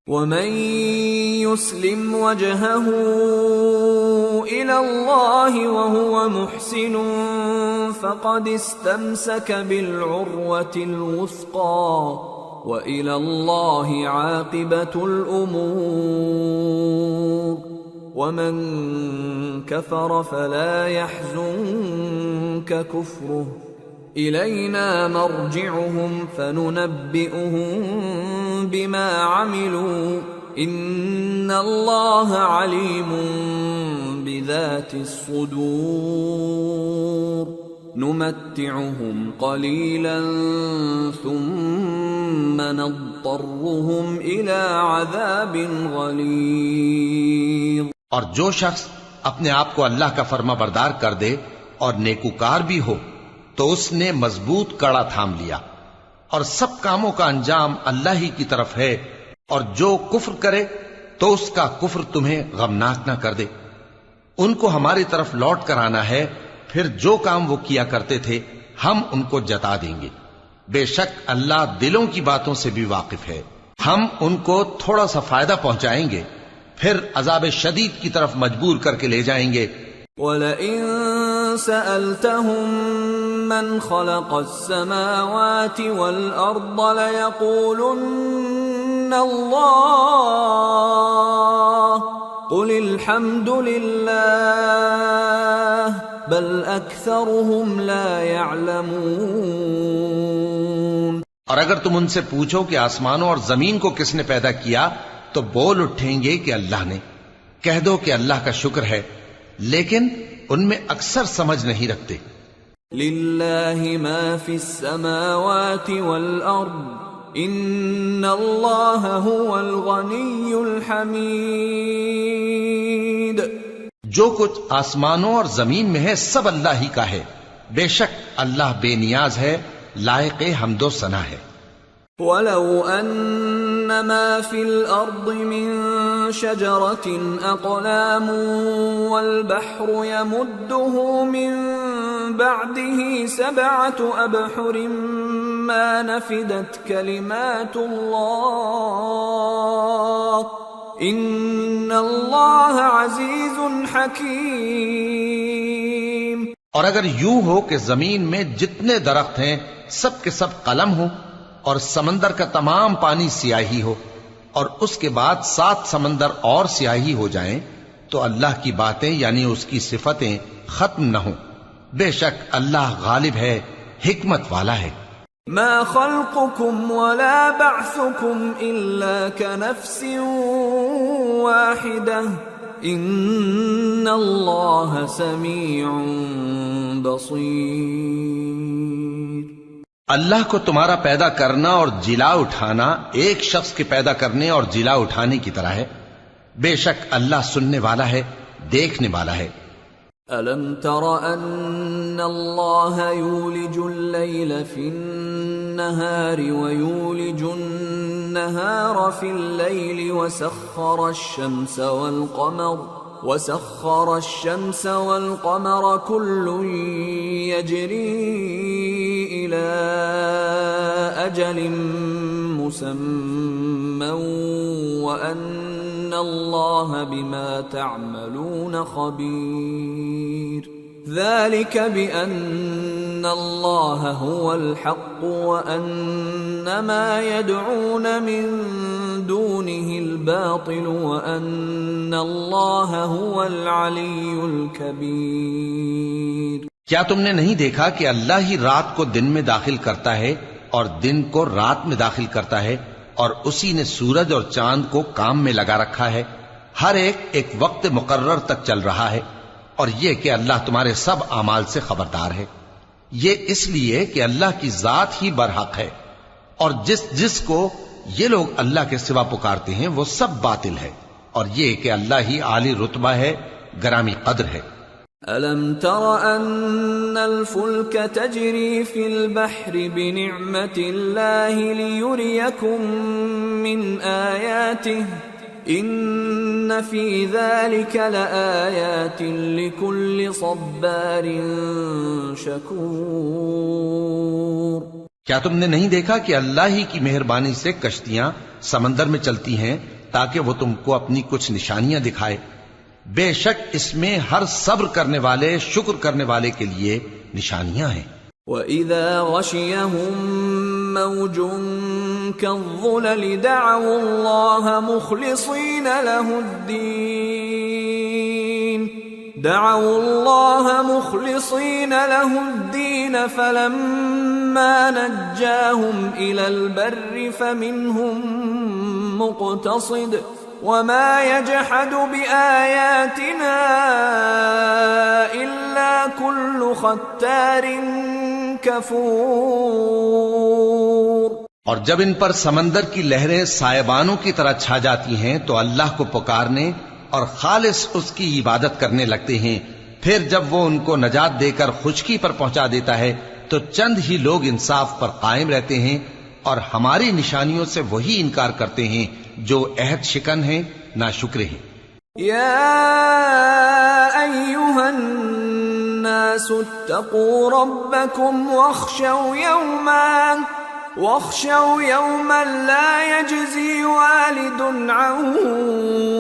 وَمَن يُسْلِمْ وَجْهَهُ إِلَى اللَّهِ وَهُوَ مُحْسِنٌ فَقَدِ اسْتَمْسَكَ بِالْعُرْوَةِ الْوُثْقَى وَإِلَى اللَّهِ عَاقِبَةُ الْأُمُورِ وَمَن كَفَرَ فَلَا يَحْزُنكَ كُفْرُهُ إِلَيْنَا مَرْجِعُهُمْ فَنُنَبِّئُهُم بِمَا عَمِلُوا إِنَّ اللَّهَ عَلِيمٌ بِذَاتِ الصُّدُورِ نُمَتِّعُهُمْ قَلِيلًا ثُمَّ نَضْطَرُّهُمْ إِلَى عَذَابٍ غَلِيظٍ۔ اور جو شخص اپنے آپ کو اللہ کا فرما بردار کر دے اور نیکوکار بھی ہو تو اس نے مضبوط کڑا تھام لیا، اور سب کاموں کا انجام اللہ ہی کی طرف ہے، اور جو کفر کرے تو اس کا کفر تمہیں غمناک نہ کر دے۔ ان کو ہماری طرف لوٹ کر آنا ہے، پھر جو کام وہ کیا کرتے تھے ہم ان کو جتا دیں گے۔ بے شک اللہ دلوں کی باتوں سے بھی واقف ہے۔ ہم ان کو تھوڑا سا فائدہ پہنچائیں گے، پھر عذاب شدید کی طرف مجبور کر کے لے جائیں گے۔ وَلَئِن سَأَلْتَهُم من خلق السماوات والأرض ليقولن الله قل الحمد لله بل أكثرهم لا يعلمون۔ اور اگر تم ان سے پوچھو کہ آسمانوں اور زمین کو کس نے پیدا کیا تو بول اٹھیں گے کہ اللہ نے۔ کہہ دو کہ اللہ کا شکر ہے، لیکن ان میں اکثر سمجھ نہیں رکھتے۔ للہ ما فی السماوات والارض ان اللہ هو الغنی الحمید۔ جو کچھ آسمانوں اور زمین میں ہے سب اللہ ہی کا ہے، بے شک اللہ بے نیاز ہے، لائق حمد و ثنا ہے۔ وَلَوْ أَنَّ مَا فِي الْأَرْضِ مِن شَجَرَةٍ أَقْلَامٌ وَالْبَحْرُ يَمُدُّهُ مِن بَعْدِهِ سَبْعَةُ أَبْحُرٍ مَا نَفِدَتْ كَلِمَاتُ اللَّهِ إِنَّ اللَّهَ عَزِيزٌ حَكِيمٌ۔ اور اگر یوں ہو کہ زمین میں جتنے درخت ہیں سب کے سب قلم ہو، اور سمندر کا تمام پانی سیاہی ہو، اور اس کے بعد 7 سمندر اور سیاہی ہو جائیں، تو اللہ کی باتیں یعنی اس کی صفتیں ختم نہ ہوں۔ بے شک اللہ غالب ہے، حکمت والا ہے۔ ما خلقكم ولا بعثكم إلا كنفس واحدة إن الله سميع بصير۔ اللہ کو تمہارا پیدا کرنا اور جلا اٹھانا ایک شخص کے پیدا کرنے اور جلا اٹھانے کی طرح ہے، بے شک اللہ سننے والا ہے، دیکھنے والا ہے۔ أَلَمْ تَرَ أَنَّ اللَّهَ يُولِجُ اللَّيْلَ فِي النَّهَارِ وَيُولِجُ النَّهَارَ فِي اللَّيْلِ وَسَخَّرَ الشَّمْسَ وَالْقَمَرَ كُلٌّ يَجْرِي إِلَى أَجَلٍ مُّسَمًّى وَأَنَّ اللَّهَ بِمَا تَعْمَلُونَ خَبِيرٌ۔ ذَلِكَ بِأَنَّ اللَّهَ هُوَ الْحَقُّ وَأَنَّ مَا يَدْعُونَ مِن دُونِهِ الْبَاطِلُ وَأَنَّ اللَّهَ هُوَ الْعَلِيُّ الْكَبِيرُ۔ کیا تم نے نہیں دیکھا کہ اللہ ہی رات کو دن میں داخل کرتا ہے اور دن کو رات میں داخل کرتا ہے، اور اسی نے سورج اور چاند کو کام میں لگا رکھا ہے، ہر ایک وقت مقرر تک چل رہا ہے، اور یہ کہ اللہ تمہارے سب اعمال سے خبردار ہے۔ یہ اس لیے کہ اللہ کی ذات ہی برحق ہے، اور جس کو یہ لوگ اللہ کے سوا پکارتے ہیں وہ سب باطل ہے، اور یہ کہ اللہ ہی عالی رتبہ ہے، گرامی قدر ہے۔ أَلَمْ تَرَ أَنَّ الْفُلْكَ تَجْرِي فِي الْبَحْرِ بِنِعْمَةِ اللَّهِ لِيُرِيَكُم مِّنْ آيَاتِهِ إِنَّ فِي ذَلِكَ لَآيَاتٍ لِكُلِّ صَبَّارٍ شَكُورٍ۔ کیا تم نے نہیں دیکھا کہ اللہ ہی کی مہربانی سے کشتیاں سمندر میں چلتی ہیں تاکہ وہ تم کو اپنی کچھ نشانیاں دکھائے؟ بے شک اس میں ہر صبر کرنے والے، شکر کرنے والے کے لیے نشانیاں ہیں۔ وَإِذَا غَشِيَهُم مَّوْجٌ كَالظُّلَلِ دَعَوُا اللَّهَ مُخْلِصِينَ لَهُ الدِّينَ فَلَمَّا نَجَّاهُمْ إِلَى الْبَرِّ فَمِنْهُم مُّقْتَصِدٌ وَمَا يَجْحَدُ بِآيَاتِنَا إِلَّا كُلُّ خَتَّارٍ كَفُورٍ۔ اور جب ان پر سمندر کی لہریں سائبانوں کی طرح چھا جاتی ہیں تو اللہ کو پکارنے اور خالص اس کی عبادت کرنے لگتے ہیں، پھر جب وہ ان کو نجات دے کر خشکی پر پہنچا دیتا ہے تو چند ہی لوگ انصاف پر قائم رہتے ہیں، اور ہماری نشانیوں سے وہی انکار کرتے ہیں جو عہد شکن ہیں، ناشکرے ہیں۔ یا ایھا الناس اتقوا ربکم واخشوا یوما لا یجزی والد عن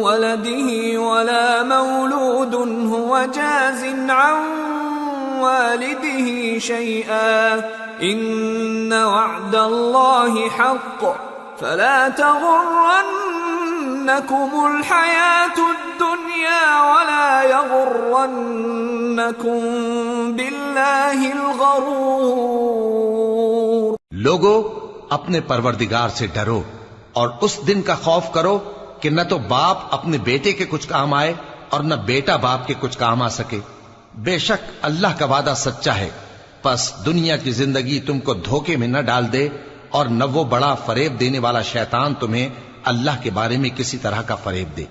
ولده ولا مولود هو جاز عن والده شيئا إن وعد الله حق فلا تغرنكم الحياة الدنيا ولا يغرنكم بالله الغرور. لوگو اپنے پروردگار سے ڈرو اور اس دن کا خوف کرو کہ نہ تو باپ اپنے بیٹے کے کچھ کام آئے اور نہ بیٹا باپ کے کچھ کام آ سکے. بے شک اللہ کا وعدہ سچا ہے، پس دنیا کی زندگی تم کو دھوکے میں نہ ڈال دے اور نہ وہ بڑا فریب دینے والا شیطان تمہیں اللہ کے بارے میں کسی طرح کا فریب دے.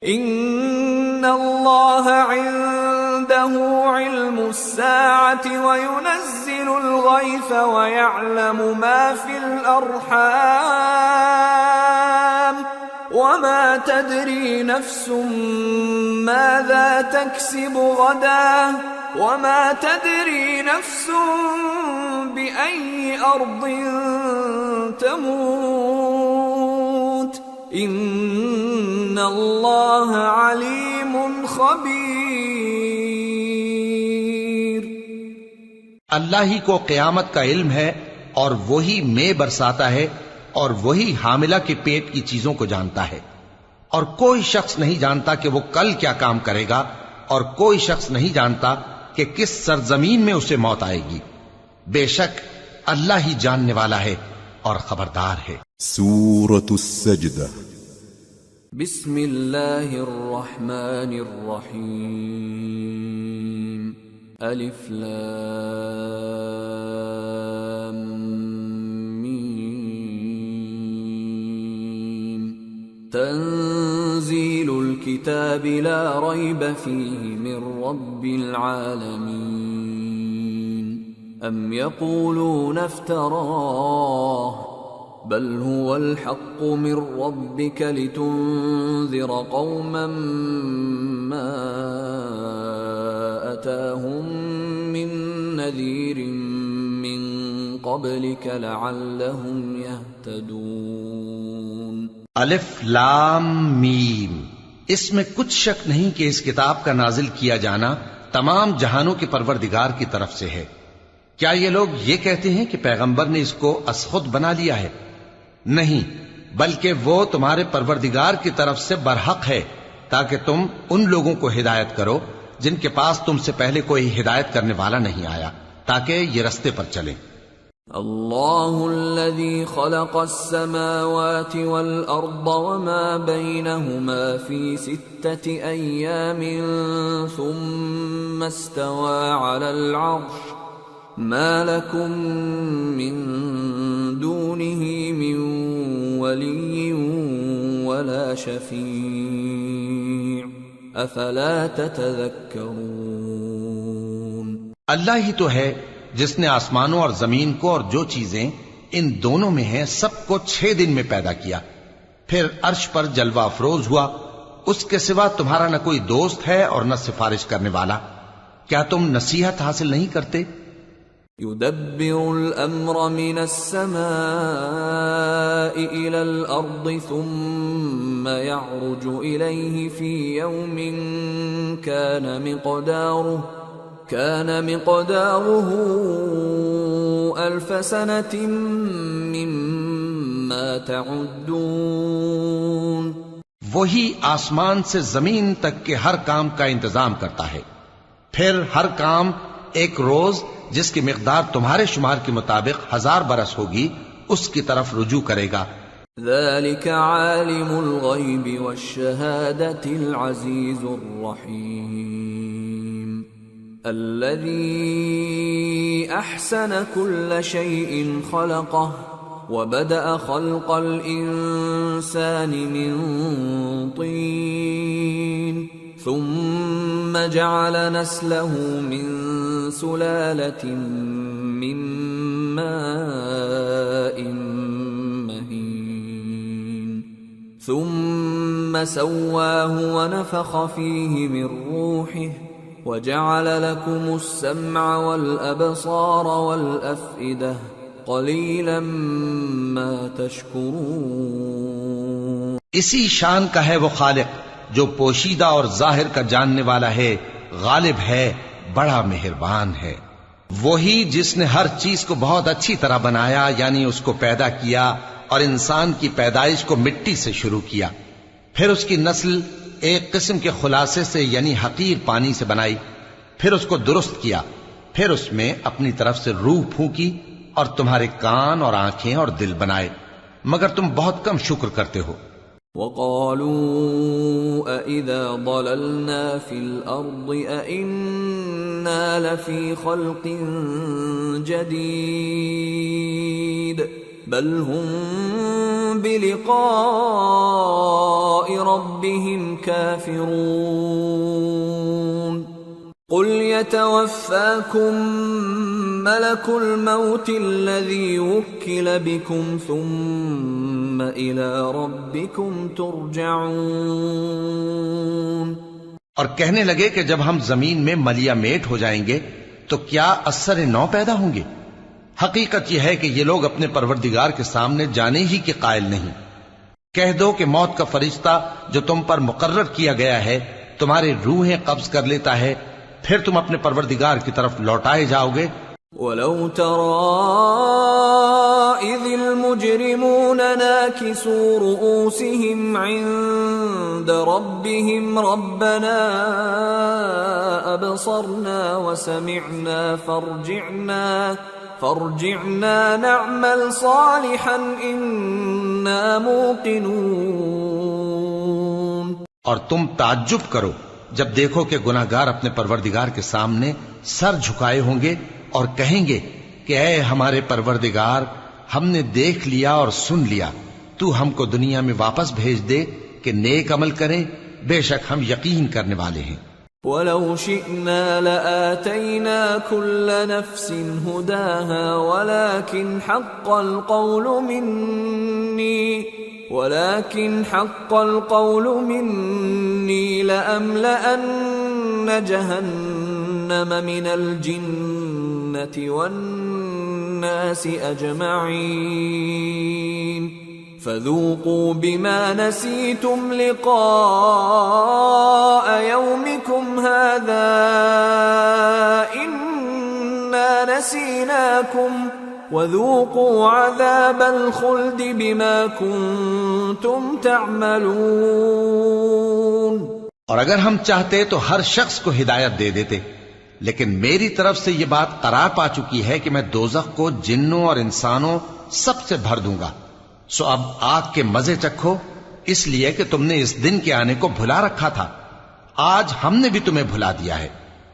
ان اللہ عنده علم الساعة وينزل الغيث ويعلم ما في الأرحام وما تدري نفس ماذا تكسب غدا وما تدري نفس بأي أرض تموت ان اللہ علیم خبیر. اللہ ہی کو قیامت کا علم ہے اور وہی مے برساتا ہے اور وہی حاملہ کے پیٹ کی چیزوں کو جانتا ہے. اور کوئی شخص نہیں جانتا کہ وہ کل کیا کام کرے گا اور کوئی شخص نہیں جانتا کہ کس سرزمین میں اسے موت آئے گی. بے شک اللہ ہی جاننے والا ہے اور خبردار ہے. سورة السجدة. بسم اللہ الرحمن الرحیم. الف لام میم. تنزیل الكتاب لا ریب فیہ من رب العالمین. ام یقولون افتراہ بل هو الحق من ربك لتنذر قوما ما أتاهم من نذير من قبلك لعلهم يهتدون. الف لام میم. اس میں کچھ شک نہیں کہ اس کتاب کا نازل کیا جانا تمام جہانوں کے پروردگار کی طرف سے ہے. کیا یہ لوگ یہ کہتے ہیں کہ پیغمبر نے اس کو از خود بنا لیا ہے؟ نہیں، بلکہ وہ تمہارے پروردگار کی طرف سے برحق ہے تاکہ تم ان لوگوں کو ہدایت کرو جن کے پاس تم سے پہلے کوئی ہدایت کرنے والا نہیں آیا، تاکہ یہ رستے پر چلیں. اللہ الذي خلق السماوات والأرض وما بينهما في 6 أيام ثم استوى على العرش ما لكم من دونه من ولي ولا شفيع افلا تتذكرون. اللہ ہی تو ہے جس نے آسمانوں اور زمین کو اور جو چیزیں ان دونوں میں ہیں سب کو 6 دن میں پیدا کیا، پھر عرش پر جلوہ افروز ہوا. اس کے سوا تمہارا نہ کوئی دوست ہے اور نہ سفارش کرنے والا. کیا تم نصیحت حاصل نہیں کرتے؟ يدبر الأمر من السماء إلى الأرض ثم يعرج إليه في يوم كان مقداره 1000 سنة مما تعدون. وہی آسمان سے زمین تک کے ہر کام کا انتظام کرتا ہے، پھر ہر کام ایک روز جس کی مقدار تمہارے شمار کے مطابق 1000 برس ہوگی اس کی طرف رجوع کرے گا. ذلك عالم الغیب والشہادة العزیز الرحیم الذي احسن كل شيء خلقه وبدأ خلق الإنسان من طين ثم جعل نسله من سلالة من ماء مهين ثم سواه ونفخ فيه من روحه وجعل لكم السمع والأبصار والأفئدة قلیلا ما تشکرون. اسی شان کا ہے وہ خالق جو پوشیدہ اور ظاہر کا جاننے والا ہے، غالب ہے، بڑا مہربان ہے۔ وہی جس نے ہر چیز کو بہت اچھی طرح بنایا، یعنی اس کو پیدا کیا اور انسان کی پیدائش کو مٹی سے شروع کیا، پھر اس کی نسل ایک قسم کے خلاصے سے یعنی حقیر پانی سے بنائی، پھر اس کو درست کیا، پھر اس میں اپنی طرف سے روح پھونکی اور تمہارے کان اور آنکھیں اور دل بنائے، مگر تم بہت کم شکر کرتے ہو۔ وَقَالُوا أَإِذَا ضَلَلْنَا فِي الْأَرْضِ أَإِنَّا لَفِي خَلْقٍ جَدِيدٍ بَلْ هُمْ بِلِقَاءِ رَبِّهِمْ كَافِرُونَ قُلْ يَتَوَفَّاكُمْ مَلَكُ الْمَوْتِ الَّذِي وُكِّلَ بِكُمْ ثُمَّ إِلَى رَبِّكُمْ تُرْجَعُونَ۔ اور کہنے لگے کہ جب ہم زمین میں ملیا میٹ ہو جائیں گے تو کیا اثر نو پیدا ہوں گے؟ حقیقت یہ ہے کہ یہ لوگ اپنے پروردگار کے سامنے جانے ہی کے قائل نہیں۔ کہہ دو کہ موت کا فرشتہ جو تم پر مقرر کیا گیا ہے تمہاری روحیں قبض کر لیتا ہے، پھر تم اپنے پروردگار کی طرف لوٹائے جاؤ گے۔ وَلَوْ تَرَىٰ إِذِ الْمُجْرِمُونَ نَاكِسُو رُءُوسِهِمْ عِندَ رَبِّهِمْ رَبَّنَا أَبْصَرْنَا وَسَمِعْنَا فارجعنا نعمل صالحا إنا موقنون۔ اور تم تعجب کرو جب دیکھو کہ گناہگار اپنے پروردگار کے سامنے سر جھکائے ہوں گے اور کہیں گے کہ اے ہمارے پروردگار، ہم نے دیکھ لیا اور سن لیا، تو ہم کو دنیا میں واپس بھیج دے کہ نیک عمل کریں، بے شک ہم یقین کرنے والے ہیں۔ وَلَوْ شِئْنَا لَآتَيْنَا كُلَّ نَفْسٍ هُدَاهَا وَلَكِنْ حَقَّ الْقَوْلُ مِنِّي لَأَمْلَأَنَّ جَهَنَّمَ مِنَ الْجِنَّةِ وَالنَّاسِ أَجْمَعِينَ فَذُوقُوا بِمَا نَسِيتُمْ لِقَاءَ يَوْمِكُمْ هَذَا إِنَّا نَسِينَاكُمْ وَذُوقُوا عَذَابَ الْخُلْدِ بِمَا كُنتُمْ تَعْمَلُونَ۔ اور اگر ہم چاہتے تو ہر شخص کو ہدایت دے دیتے، لیکن میری طرف سے یہ بات قرار پا چکی ہے کہ میں دوزخ کو جنوں اور انسانوں سب سے بھر دوں گا، سو اب آگ کے مزے چکھو، اس لیے کہ تم نے اس دن کے آنے کو بھلا رکھا تھا۔ آج ہم نے بھی تمہیں بھلا دیا ہے،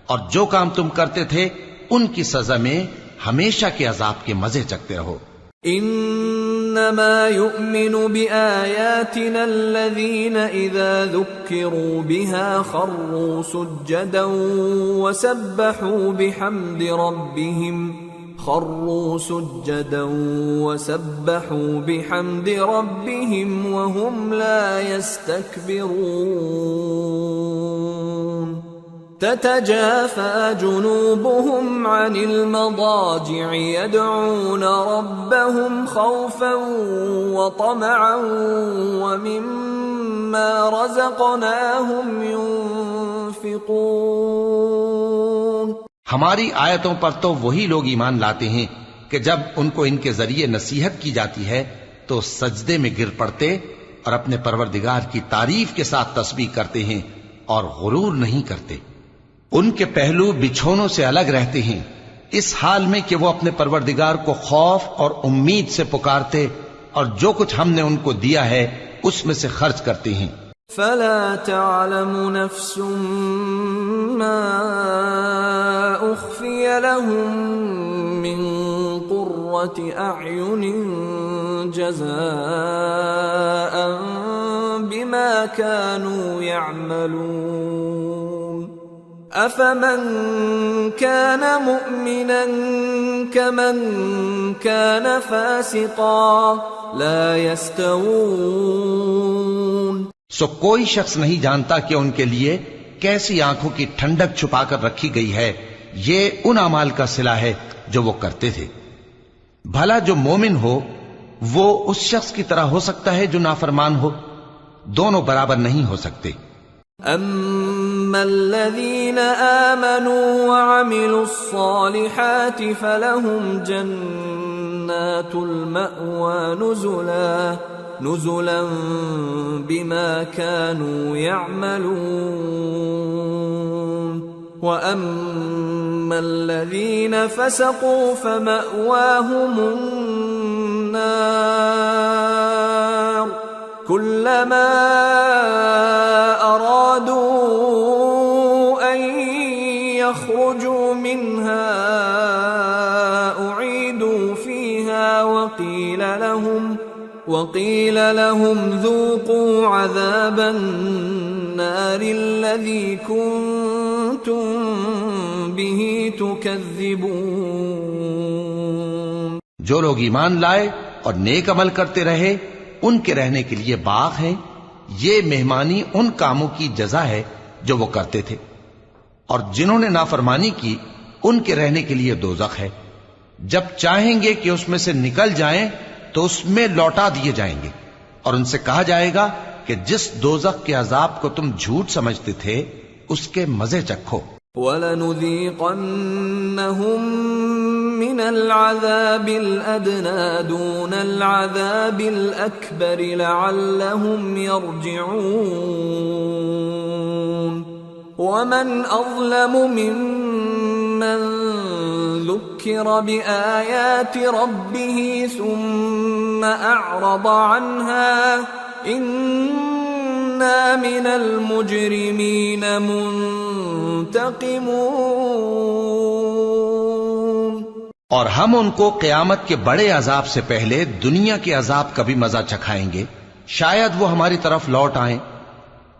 اور جو کام تم کرتے تھے ان کی سزا میں ہمیشہ کے عذاب کے مزے چکتے رہو۔ انما يؤمن بآياتنا الذين اذا ذكروا بها خروا سجدا وسبحوا بحمد ربهم وهم لا يستكبرون تتجافى جنوبهم عن المضاجع يدعون ربهم خوفا وطمعا ومما رزقناهم ينفقون۔ ہماری آیتوں پر تو وہی لوگ ایمان لاتے ہیں کہ جب ان کو ان کے ذریعے نصیحت کی جاتی ہے تو سجدے میں گر پڑتے اور اپنے پروردگار کی تعریف کے ساتھ تسبیح کرتے ہیں اور غرور نہیں کرتے۔ ان کے پہلو بچھونوں سے الگ رہتے ہیں، اس حال میں کہ وہ اپنے پروردگار کو خوف اور امید سے پکارتے اور جو کچھ ہم نے ان کو دیا ہے اس میں سے خرچ کرتے ہیں۔ فلا تعلم نفس ما اخفي لهم من قرة اعين جزاء بما كانوا يعملون افمن كان مؤمنا كمن كان فاسقا لا يستوون۔ سو کوئی شخص نہیں جانتا کہ ان کے لیے کیسی آنکھوں کی ٹھنڈک چھپا کر رکھی گئی ہے، یہ ان اعمال کا صلہ ہے جو وہ کرتے تھے۔ بھلا جو مومن ہو وہ اس شخص کی طرح ہو سکتا ہے جو نافرمان ہو؟ دونوں برابر نہیں ہو سکتے۔ أما الذين آمنوا وعملوا الصالحات فلهم جنات المأوى نزلا بما كانوا يعملون وأما الذين فسقوا فمأواهم النار كلما أرادوا أن يخرجوا منها أعيدوا فيها وقيل لهم ذوقوا عذاب النار الذي كنتم به تكذبون. جو لوگ ایمان لائے اور نیک عمل کرتے رہے ان کے رہنے کے لیے باغ ہیں. یہ مہمانی ان کاموں کی جزا ہے جو وہ کرتے تھے. اور جنہوں نے نافرمانی کی ان کے رہنے کے لیے دوزخ ہے. جب چاہیں گے کہ اس میں سے نکل جائیں تو اس میں لوٹا دیے جائیں گے اور ان سے کہا جائے گا کہ جس دوزخ کے عذاب کو تم جھوٹ سمجھتے تھے اس کے مزے چکھو. وَلَنُذِيقَنَّهُم مِّنَ الْعَذَابِ الْأَدْنَىٰ دُونَ الْعَذَابِ الْأَكْبَرِ لَعَلَّهُمْ يَرْجِعُونَ. وَمَنْ أَظْلَمُ مِمَّن ذُكِّرَ بِآيَاتِ رَبِّهِ ثُمَّ أَعْرَضَ عَنْهَا إِنَّا مِنَ الْمُجْرِمِينَ مُنْتَقِمُونَ. اور ہم ان کو قیامت کے بڑے عذاب سے پہلے دنیا کے عذاب کا بھی مزہ چکھائیں گے. شاید وہ ہماری طرف لوٹ آئیں.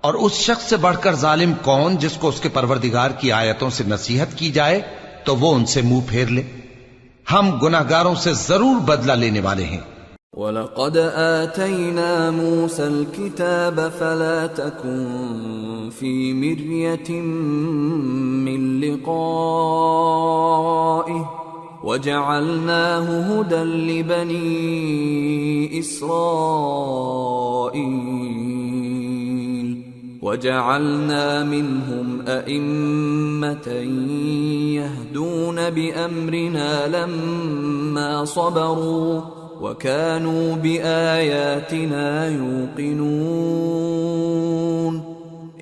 اور اس شخص سے بڑھ کر ظالم کون جس کو اس کے پروردگار کی آیتوں سے نصیحت کی جائے تو وہ ان سے منہ پھیر لے. ہم گناہگاروں سے ضرور بدلہ لینے والے ہیں. وَلَقَدْ آتَيْنَا مُوسَى الْكِتَابَ فَلَا تَكُنْ فِي مِرْيَةٍ مِّن لِقَائِهِ وَجَعَلْنَاهُ هُدًى لِبَنِي إِسْرَائِيلَ وَجَعَلْنَا مِنْهُمْ أَئِمَّةً يَهْدُونَ بِأَمْرِنَا لَمَّا صَبَرُوا وَكَانُوا بِآيَاتِنَا يُوقِنُونَ.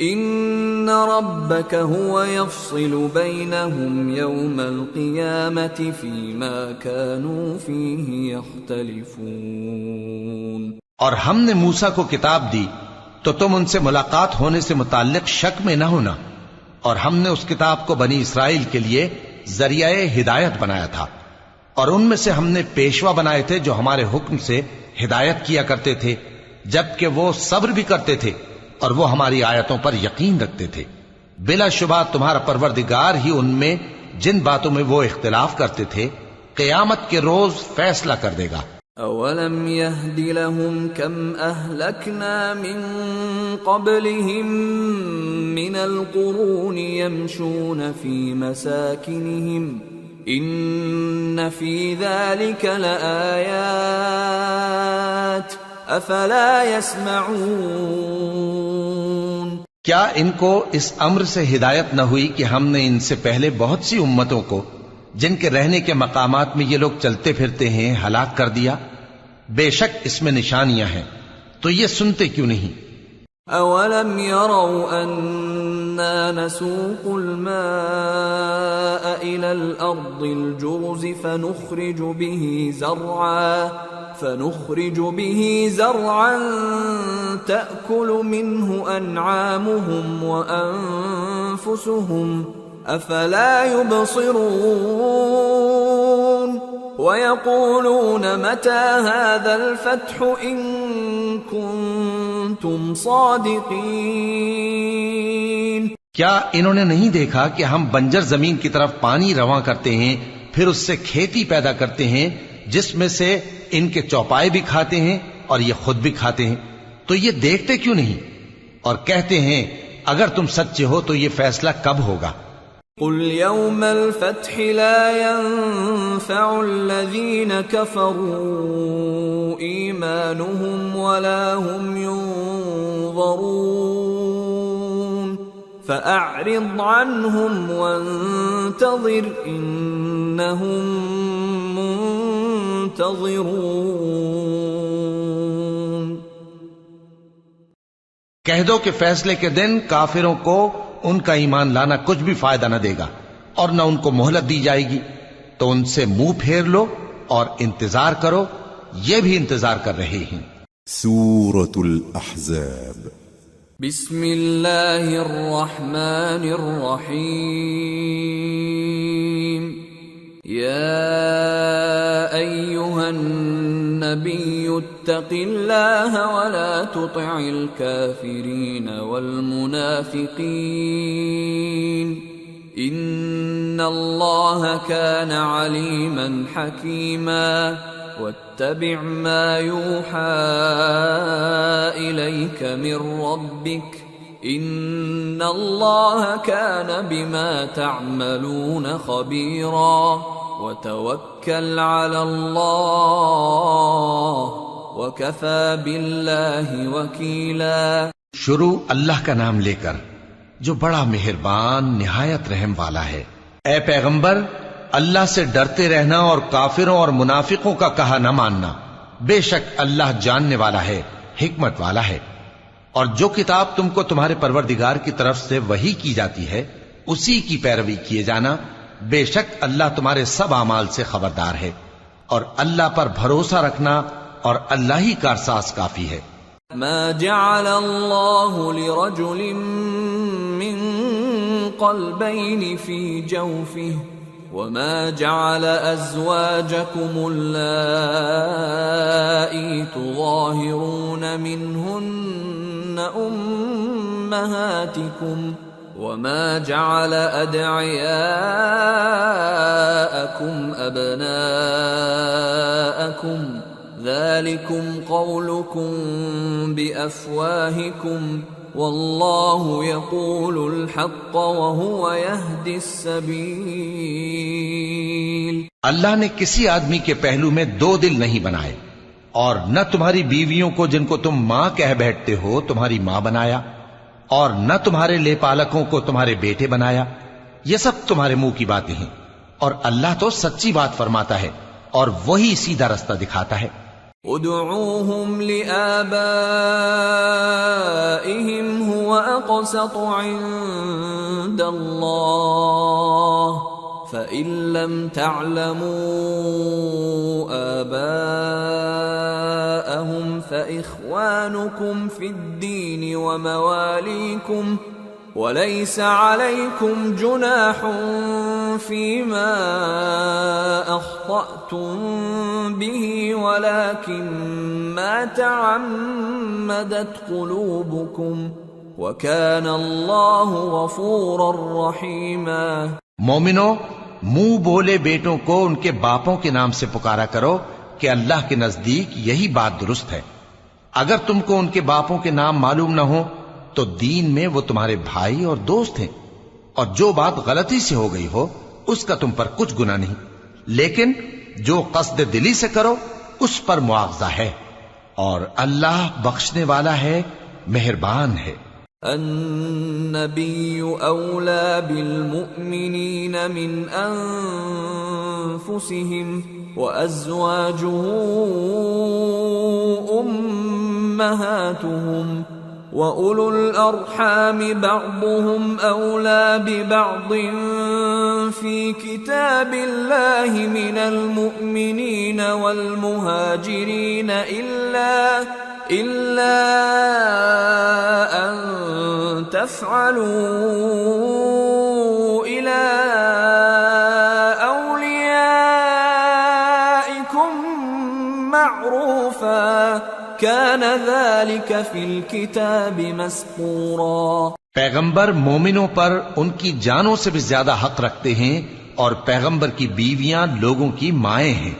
إِنَّ رَبَّكَ هُوَ يَفْصِلُ بَيْنَهُمْ يَوْمَ الْقِيَامَةِ فِيمَا كَانُوا فِيهِ يَخْتَلِفُونَ. اور ہم نے موسیٰ کو کتاب دی تو تم ان سے ملاقات ہونے سے متعلق شک میں نہ ہونا. اور ہم نے اس کتاب کو بنی اسرائیل کے لیے ذریعہ ہدایت بنایا تھا. اور ان میں سے ہم نے پیشوا بنائے تھے جو ہمارے حکم سے ہدایت کیا کرتے تھے جبکہ وہ صبر بھی کرتے تھے اور وہ ہماری آیتوں پر یقین رکھتے تھے. بلا شبہ تمہارا پروردگار ہی ان میں جن باتوں میں وہ اختلاف کرتے تھے قیامت کے روز فیصلہ کر دے گا. اولم يهد لهم كم اهلكنا من قبلهم من القرون يمشون في مساكنهم ان في ذلك لآيات افلا يسمعون. کیا ان کو اس امر سے ہدایت نہ ہوئی کہ ہم نے ان سے پہلے بہت سی امتوں کو جن کے رہنے کے مقامات میں یہ لوگ چلتے پھرتے ہیں ہلاک کر دیا؟ بے شک اس میں نشانیاں ہیں تو یہ سنتے کیوں نہیں؟ اولم يروا انا نسوق الماء الى الارض الجرز فنخرج به زرعا تأكل منه انعامهم وانفسهم افلا يبصرون. ويقولون متى هذا الفتح ان كنتم صادقين. کیا انہوں نے نہیں دیکھا کہ ہم بنجر زمین کی طرف پانی رواں کرتے ہیں پھر اس سے کھیتی پیدا کرتے ہیں جس میں سے ان کے چوپائے بھی کھاتے ہیں اور یہ خود بھی کھاتے ہیں؟ تو یہ دیکھتے کیوں نہیں اور کہتے ہیں اگر تم سچے ہو تو یہ فیصلہ کب ہوگا؟ قل يوم الفتح لا ينفع الذين كفروا إيمانهم ولا هم ينظرون. فأعرض عنهم وانتظر إنهم منتظرون۔ کہہ دو کہ فیصلے کے دن کافروں کو ان کا ایمان لانا کچھ بھی فائدہ نہ دے گا اور نہ ان کو مہلت دی جائے گی، تو ان سے منہ پھیر لو اور انتظار کرو، یہ بھی انتظار کر رہے ہیں۔ سورة الأحزاب۔ بسم اللہ الرحمن الرحیم۔ یا ایہا النبی اتق اللہ ولا تطع الكافرین والمنافقین ان اللہ کان علیما حکیما واتبع ما يوحى إليك من ربك إن الله كان بما تعملون خبيرا وتوكل على الله وكفى بالله وكيلا۔ شروع اللہ کا نام لے کر جو بڑا مہربان نہایت رحم والا ہے۔ اے پیغمبر، اللہ سے ڈرتے رہنا اور کافروں اور منافقوں کا کہا نہ ماننا، بے شک اللہ جاننے والا ہے، حکمت والا ہے۔ اور جو کتاب تم کو تمہارے پروردگار کی طرف سے وحی کی جاتی ہے اسی کی پیروی کیے جانا، بے شک اللہ تمہارے سب اعمال سے خبردار ہے، اور اللہ پر بھروسہ رکھنا اور اللہ ہی کارساز کافی ہے۔ ما جعل اللہ لرجل من قلبین فی جوفہ وما جعل أزواجكم اللائي تظاهرون منهن أمهاتكم وما جعل أدعياءكم أبناءكم ذلكم قولكم بأفواهكم واللہ یقول الحق وہو یہدی السبیل۔ اللہ نے کسی آدمی کے پہلو میں دو دل نہیں بنائے، اور نہ تمہاری بیویوں کو جن کو تم ماں کہہ بیٹھتے ہو تمہاری ماں بنایا، اور نہ تمہارے لے پالکوں کو تمہارے بیٹے بنایا۔ یہ سب تمہارے منہ کی باتیں ہیں، اور اللہ تو سچی بات فرماتا ہے اور وہی سیدھا رستہ دکھاتا ہے۔ ادعوهم لآبائهم هو أقسط عند الله فإن لم تعلموا آباءهم فإخوانكم في الدين ومواليكم وليس عليكم جناح فيما أخطأتم به ولكن ما تعمدت قلوبكم وكان الله غفورا رحيما۔ مومنو، منہ بولے بیٹوں کو ان کے باپوں کے نام سے پکارا کرو کہ اللہ کے نزدیک یہی بات درست ہے۔ اگر تم کو ان کے باپوں کے نام معلوم نہ ہو تو دین میں وہ تمہارے بھائی اور دوست ہیں، اور جو بات غلطی سے ہو گئی ہو اس کا تم پر کچھ گناہ نہیں، لیکن جو قصد دلی سے کرو اس پر مواخذہ ہے، اور اللہ بخشنے والا ہے، مہربان ہے۔ النبی اولا بالمؤمنین من انفسهم وازواجه امہاتهم وَأُولُو الْأَرْحَامِ بَعْضُهُمْ أَوْلَى بِبَعْضٍ فِي كِتَابِ اللَّهِ مِنَ الْمُؤْمِنِينَ وَالْمُهَاجِرِينَ إِلَّا أَن تَفْعَلُوا إِلَى أَوْلِيَائِكُمْ مَعْرُوفًا كَانَ ذَلِكَ فِي الْكِتَابِ مَسْطُورًا۔ پیغمبر مومنوں پر ان کی جانوں سے بھی زیادہ حق رکھتے ہیں، اور پیغمبر کی بیویاں لوگوں کی مائیں ہیں،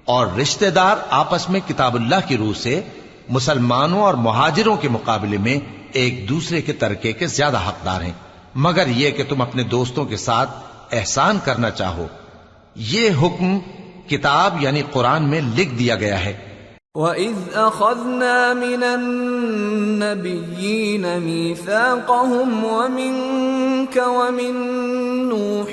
اور رشتہ دار آپس میں کتاب اللہ کی روح سے مسلمانوں اور مہاجروں کے مقابلے میں ایک دوسرے کے ترکے کے زیادہ حقدار ہیں، مگر یہ کہ تم اپنے دوستوں کے ساتھ احسان کرنا چاہو۔ یہ حکم کتاب یعنی قرآن میں لکھ دیا گیا ہے۔ وَإِذْ أَخَذْنَا مِنَ النَّبِيِّينَ مِيثَاقَهُمْ وَمِنكَ وَمِن نُّوحٍ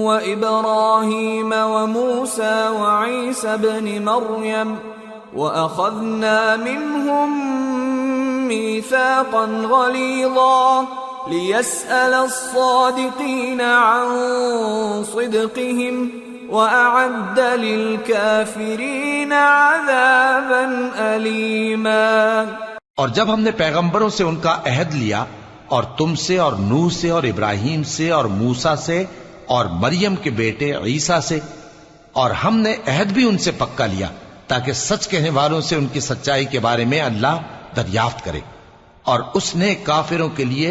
وَإِبْرَاهِيمَ وَمُوسَى وَعِيسَى ابْنِ مَرْيَمَ وَأَخَذْنَا مِنْهُم مِّيثَاقًا غَلِيظًا لِيَسْأَلَ الصَّادِقِينَ عَن صِدْقِهِمْ وَأَعَدَّ لِلْكَافِرِينَ عَذَابًا أَلِيمًا۔ اور جب ہم نے پیغمبروں سے ان کا عہد لیا اور تم سے اور نوح سے اور ابراہیم سے اور موسیٰ سے اور مریم کے بیٹے عیسیٰ سے، اور ہم نے عہد بھی ان سے پکا لیا تاکہ سچ کہنے والوں سے ان کی سچائی کے بارے میں اللہ دریافت کرے، اور اس نے کافروں کے لیے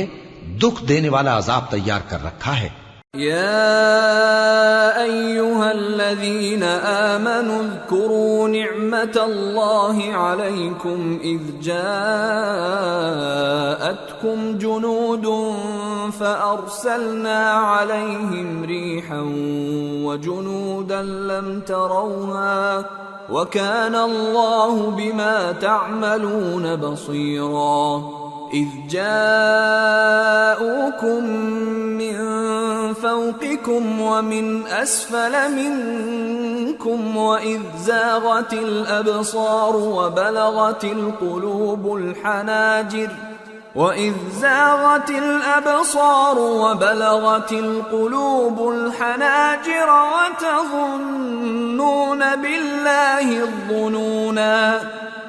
دکھ دینے والا عذاب تیار کر رکھا ہے۔ يا أيها الذين آمنوا اذكروا نعمة الله عليكم إذ جاءتكم جنود فأرسلنا عليهم ريحا وجنودا لم تروها وكان الله بما تعملون بصيرا إذ جاءوكم من فوقكم ومن أسفل منكم وإذ زاغت الأبصار وبلغت القلوب الحناجر وتظنون بالله الظنونا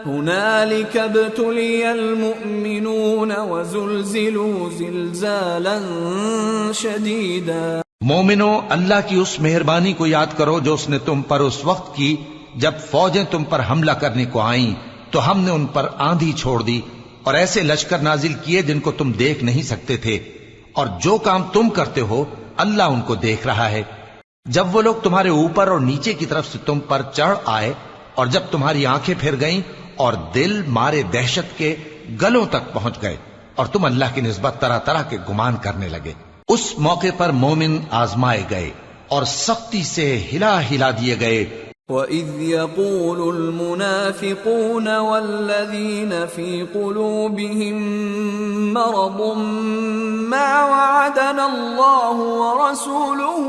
هنالك ابتلي المؤمنون وزلزلوا زلزالا شديدا۔ مومنو، اللہ کی اس مہربانی کو یاد کرو جو اس نے تم پر اس وقت کی جب فوجیں تم پر حملہ کرنے کو آئیں تو ہم نے ان پر آندھی چھوڑ دی اور ایسے لشکر نازل کیے جن کو تم دیکھ نہیں سکتے تھے، اور جو کام تم کرتے ہو اللہ ان کو دیکھ رہا ہے۔ جب وہ لوگ تمہارے اوپر اور نیچے کی طرف سے تم پر چڑھ آئے اور جب تمہاری آنکھیں پھر گئیں اور دل مارے دہشت کے گلوں تک پہنچ گئے اور تم اللہ کی نسبت طرح طرح کے گمان کرنے لگے، اس موقع پر مومن آزمائے گئے اور سختی سے ہلا ہلا دیے گئے۔ وَإِذْ يَقُولُ الْمُنَافِقُونَ وَالَّذِينَ فِي قُلُوبِهِم مَّرَضٌ مَّا وَعَدَنَا اللَّهُ وَرَسُولُهُ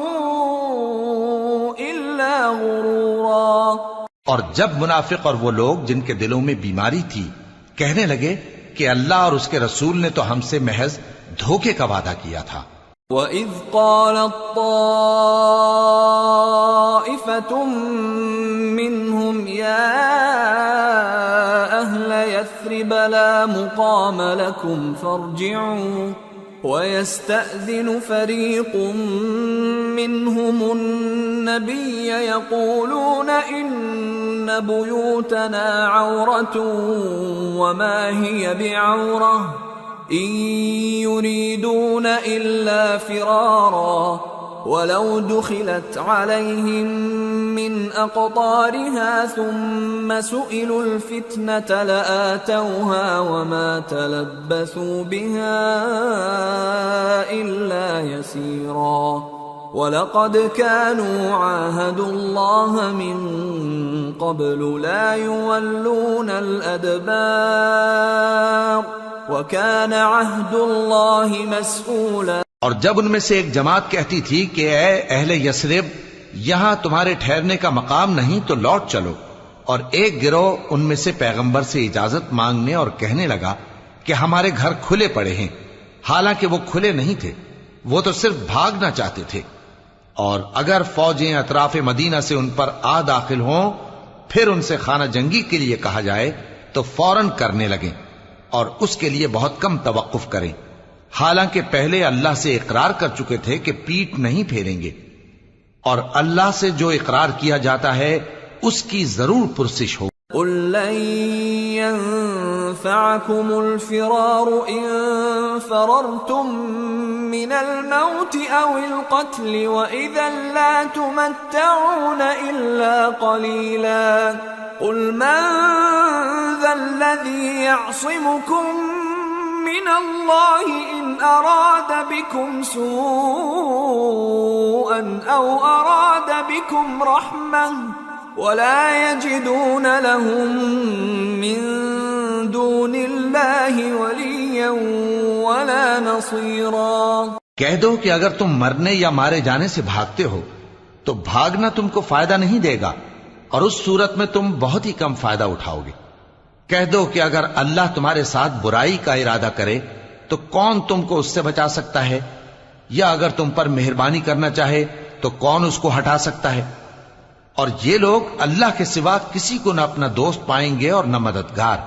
إِلَّا غُرُورًا۔ اور جب منافق اور وہ لوگ جن کے دلوں میں بیماری تھی کہنے لگے کہ اللہ اور اس کے رسول نے تو ہم سے محض دھوکے کا وعدہ کیا تھا۔ وَإِذْ قَالَتْ طَائِفَةٌ مِّنْهُمْ يَا أَهْلَ يَثْرِبَ لَا مُقَامَ لَكُمْ فَارْجِعُوا وَيَسْتَأْذِنُ فَرِيقٌ مِّنْهُمُ النَّبِيَّ يَقُولُونَ إِنَّ بُيُوتَنَا عَوْرَةٌ وَمَا هِيَ بِعَوْرَةٍ إِن يُرِيدُونَ إِلَّا فِرَارًا وَلَوْ دُخِلَتْ عَلَيْهِم مِّنْ أَقْطَارِهَا ثُمَّ سُئِلُوا الْفِتْنَةَ لَآتَوْهَا وَمَا تَلَبَّثُوا بِهَا إِلَّا يَسِيرًا وَلَقَدْ كَانُوا عَاهَدُوا اللَّهَ مِن قَبْلُ لَا يُوَلُّونَ الْأَدْبَارَ وَكَانَ عَهْدُ اللَّهِ مَسْئُولًا۔ اور جب ان میں سے ایک جماعت کہتی تھی کہ اے اہل یثرب، یہاں تمہارے ٹھہرنے کا مقام نہیں تو لوٹ چلو، اور ایک گروہ ان میں سے پیغمبر سے اجازت مانگنے اور کہنے لگا کہ ہمارے گھر کھلے پڑے ہیں، حالانکہ وہ کھلے نہیں تھے، وہ تو صرف بھاگنا چاہتے تھے، اور اگر فوجیں اطراف مدینہ سے ان پر آ داخل ہوں پھر ان سے خانہ جنگی کے لیے کہا جائے تو فوراً کرنے لگیں اور اس کے لیے بہت کم توقف کریں، حالانکہ پہلے اللہ سے اقرار کر چکے تھے کہ پیٹ نہیں پھیریں گے، اور اللہ سے جو اقرار کیا جاتا ہے اس کی ضرور پرسش ہو۔ قُل لَّن يَنفَعَكُمُ الْفِرَارُ إِن فَرَرْتُم مِّنَ الْمَوْتِ أَوِ الْقَتْلِ وَإِذًا لَّا تُمَتَّعُونَ إِلَّا قَلِيلًا قُلْ مَن ذَا الَّذِي يَعْصِمُكُم مِّنَ اللَّهِ إِنْ أَرَادَ بِكُمْ سُوءًا أَوْ أَرَادَ بِكُمْ رَحْمَةً ولا يجدون لهم من دون الله وليا ولا نصيرا۔ کہہ دو کہ اگر تم مرنے یا مارے جانے سے بھاگتے ہو تو بھاگنا تم کو فائدہ نہیں دے گا، اور اس صورت میں تم بہت ہی کم فائدہ اٹھاؤ گے۔ کہہ دو کہ اگر اللہ تمہارے ساتھ برائی کا ارادہ کرے تو کون تم کو اس سے بچا سکتا ہے، یا اگر تم پر مہربانی کرنا چاہے تو کون اس کو ہٹا سکتا ہے؟ اور یہ لوگ اللہ کے سوا کسی کو نہ اپنا دوست پائیں گے اور نہ مددگار۔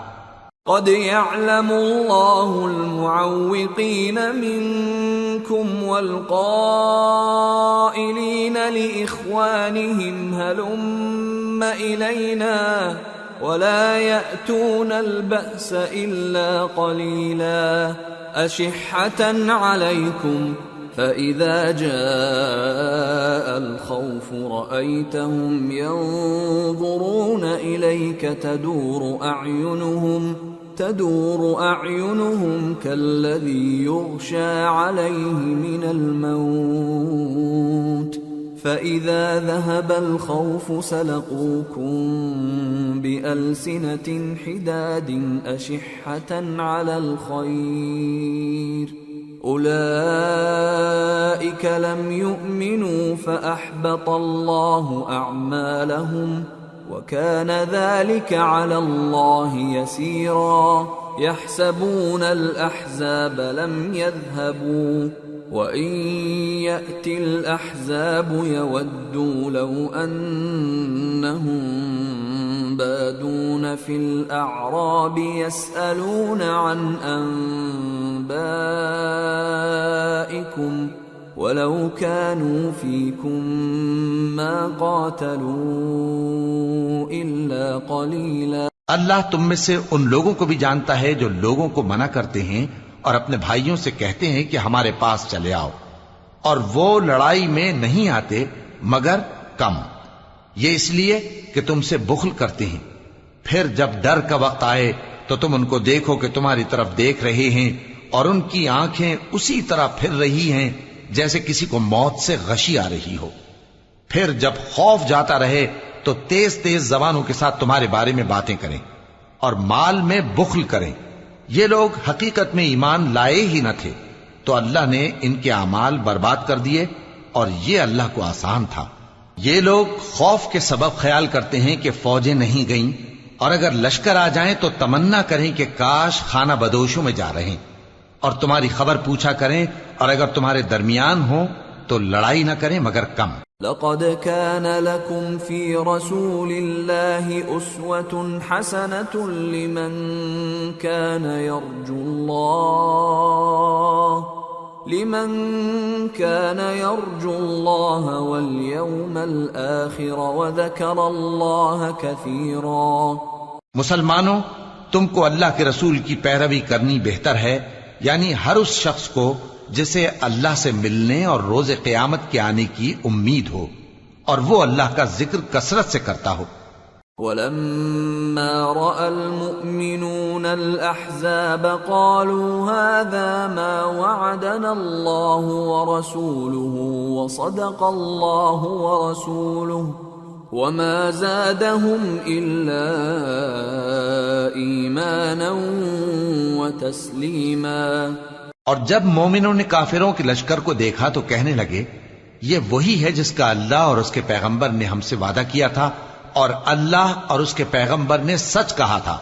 قد يعلم الله المعوقين منكم والقائلين لإخوانهم هلم إلينا ولا يأتون البأس إلا قليلا أشحة عليكم فإذا جاء الخوف رأيتهم ينظرون إليك تدور أعينهم كالذي يغشى عليه من الموت فإذا ذهب الخوف سلقوكم بألسنة حداد أشحة على الخير أولئك لم يؤمنوا فأحبط الله أعمالهم وكان ذلك على الله يسيرا يحسبون الأحزاب لم يذهبوا وإن يأتي الأحزاب يودوا لو أنهم بادون في الأعراب يسألون عن أنبائكم ولو كانوا فيكم ما قاتلوا إلا قليلا۔ اللہ تم میں سے ان لوگوں کو بھی جانتا ہے جو لوگوں کو منع کرتے ہیں اور اپنے بھائیوں سے کہتے ہیں کہ ہمارے پاس چلے آؤ، اور وہ لڑائی میں نہیں آتے مگر کم، یہ اس لیے کہ تم سے بخل کرتے ہیں۔ پھر جب ڈر کا وقت آئے تو تم ان کو دیکھو کہ تمہاری طرف دیکھ رہے ہیں اور ان کی آنکھیں اسی طرح پھر رہی ہیں جیسے کسی کو موت سے غشی آ رہی ہو۔ پھر جب خوف جاتا رہے تو تیز تیز زبانوں کے ساتھ تمہارے بارے میں باتیں کریں اور مال میں بخل کریں۔ یہ لوگ حقیقت میں ایمان لائے ہی نہ تھے، تو اللہ نے ان کے اعمال برباد کر دیے، اور یہ اللہ کو آسان تھا۔ یہ لوگ خوف کے سبب خیال کرتے ہیں کہ فوجیں نہیں گئیں، اور اگر لشکر آ جائیں تو تمنا کریں کہ کاش خانہ بدوشوں میں جا رہے، اور تمہاری خبر پوچھا کریں، اور اگر تمہارے درمیان ہوں تو لڑائی نہ کریں مگر کم۔ لقد كان لكم في رسول الله أسوة حسنة لمن كان يرجو الله واليوم الآخر وذكر الله كثيرا۔ مسلمانوں، تم کو اللہ کے رسول کی پیروی کرنی بہتر ہے، یعنی ہر اس شخص کو جسے اللہ سے ملنے اور روز قیامت کے آنے کی امید ہو، اور وہ اللہ کا ذکر کثرت سے کرتا ہو۔ وَلَمَّا رَأَى الْمُؤْمِنُونَ الْأَحْزَابَ قَالُوا هَذَا مَا وَعَدَنَا اللَّهُ وَرَسُولُهُ وَصَدَقَ اللَّهُ وَرَسُولُهُ وَمَا زَادَهُمْ إِلَّا إِيمَانًا وَتَسْلِيمًا۔ اور جب مومنوں نے کافروں کے لشکر کو دیکھا تو کہنے لگے، یہ وہی ہے جس کا اللہ اور اس کے پیغمبر نے ہم سے وعدہ کیا تھا، اور اللہ اور اس کے پیغمبر نے سچ کہا تھا،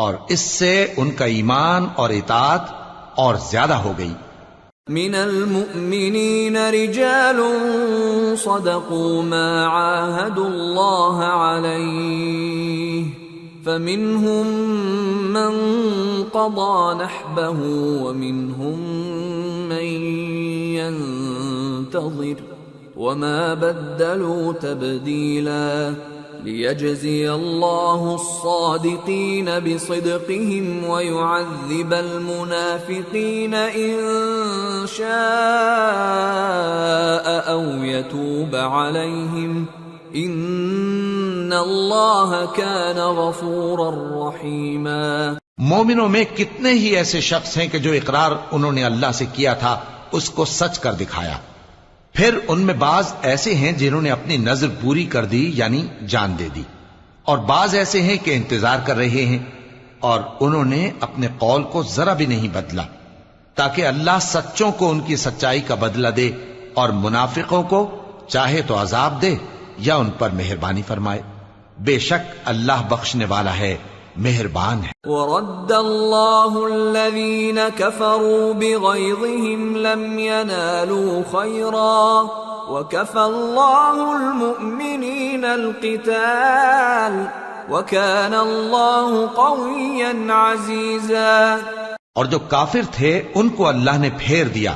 اور اس سے ان کا ایمان اور اطاعت اور زیادہ ہو گئی۔ من المؤمنین رجال صدقوا ما عاهدوا الله عليه فمنهم من قضى نحبه ومنهم من ينتظر وما بدلوا تبديلا ليجزي الله الصادقين بصدقهم ويعذب المنافقين إن شاء أو يتوب عليهم إن الله كان غفورا رحيما۔ مومنوں میں کتنے ہی ایسے شخص ہیں کہ جو اقرار انہوں نے اللہ سے کیا تھا اس کو سچ کر دکھایا، پھر ان میں بعض ایسے ہیں جنہوں نے اپنی نظر پوری کر دی یعنی جان دے دی، اور بعض ایسے ہیں کہ انتظار کر رہے ہیں، اور انہوں نے اپنے قول کو ذرا بھی نہیں بدلا، تاکہ اللہ سچوں کو ان کی سچائی کا بدلہ دے اور منافقوں کو چاہے تو عذاب دے یا ان پر مہربانی فرمائے۔ بے شک اللہ بخشنے والا ہے، مہربان ہے۔ ورد اللہ الذین کفروا بغیظہم لم ینالوا خیرا وکفى اللہ المؤمنین القتال وکان اللہ قویا عزیزا۔ اور جو کافر تھے ان کو اللہ نے پھیر دیا،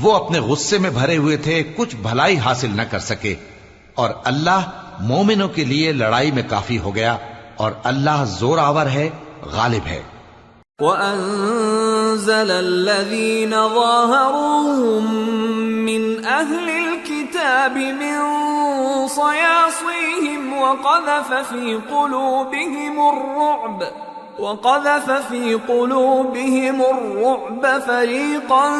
وہ اپنے غصے میں بھرے ہوئے تھے، کچھ بھلائی حاصل نہ کر سکے، اور اللہ مومنوں کے لیے لڑائی میں کافی ہو گیا، اور اللہ زور آور ہے، غالب ہے۔ وَأَنزَلَ الَّذِينَ ظَاهَرُوهُم مِّنْ أَهْلِ الْكِتَابِ مِنْ صَيَاصِيهِمْ وَقَذَفَ فِي قُلُوبِهِمُ الرُّعْبَ فَرِيقًا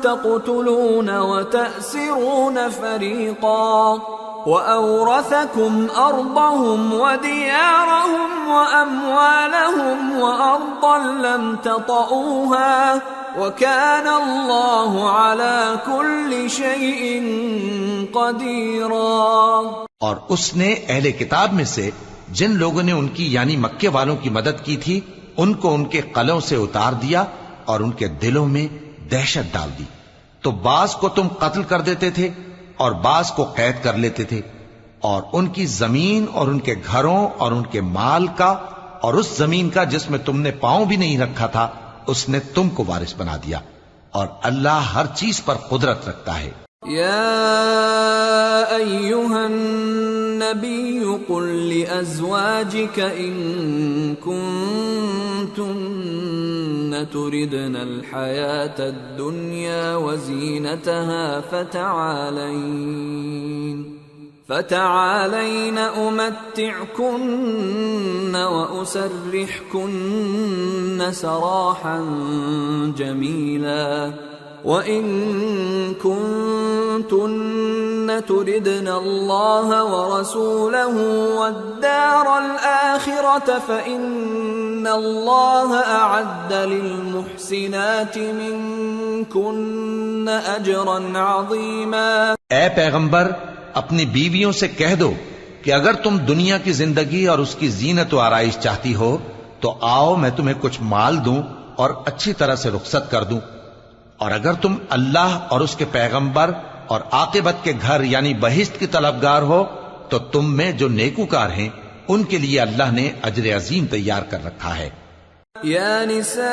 تَقْتُلُونَ وَتَأْسِرُونَ فَرِيقًا وَأَوْرَثَكُمْ أَرْضَهُمْ وَدِيَارَهُمْ وَأَمْوَالَهُمْ وَأَرْضًا لَمْ تَطَئُوهَا وَكَانَ اللَّهُ عَلَى كُلِّ شَيْءٍ قَدِيرًا۔ اور اس نے اہل کتاب میں سے جن لوگوں نے ان کی یعنی مکے والوں کی مدد کی تھی ان کو ان کے قلعوں سے اتار دیا اور ان کے دلوں میں دہشت ڈال دی، تو بعض کو تم قتل کر دیتے تھے اور بعض کو قید کر لیتے تھے، اور ان کی زمین اور ان کے گھروں اور ان کے مال کا اور اس زمین کا جس میں تم نے پاؤں بھی نہیں رکھا تھا اس نے تم کو وارث بنا دیا، اور اللہ ہر چیز پر قدرت رکھتا ہے۔ یا ایھا النبی قل لأزواجک ان کنتن تردن الحیاة الدنیا وزینتها فتعالین امتعکن واسرحکن سراحا جمیلا وَإِن كُنتُنَّ تُرِدْنَ اللَّهَ وَرَسُولَهُ وَالدَّارَ الْآخِرَةَ فَإِنَّ اللَّهَ أَعَدَّ لِلْمُحْسِنَاتِ مِنكُنَّ أَجْرًا عَظِيمًا۔ اے پیغمبر اپنی بیویوں سے کہہ دو کہ اگر تم دنیا کی زندگی اور اس کی زینت و آرائش چاہتی ہو تو آؤ میں تمہیں کچھ مال دوں اور اچھی طرح سے رخصت کر دوں، اور اگر تم اللہ اور اس کے پیغمبر اور عاقبت کے گھر یعنی بہشت کی طلبگار ہو تو تم میں جو نیکوکار ہیں ان کے لیے اللہ نے اجر عظیم تیار کر رکھا ہے۔ یا نساء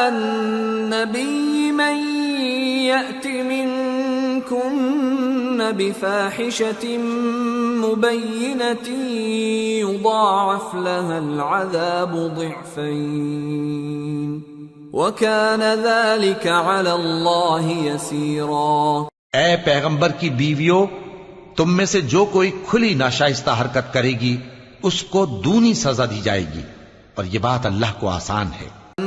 النبی من یأت منکن بفاحشة مبینة یضاعف لها العذاب ضعفین وَكَانَ ذَلِكَ عَلَى اللَّهِ يَسِيرًا۔ اے پیغمبر کی بیویوں، تم میں سے جو کوئی کھلی ناشائستہ حرکت کرے گی اس کو دونی سزا دی جائے گی، اور یہ بات اللہ کو آسان ہے۔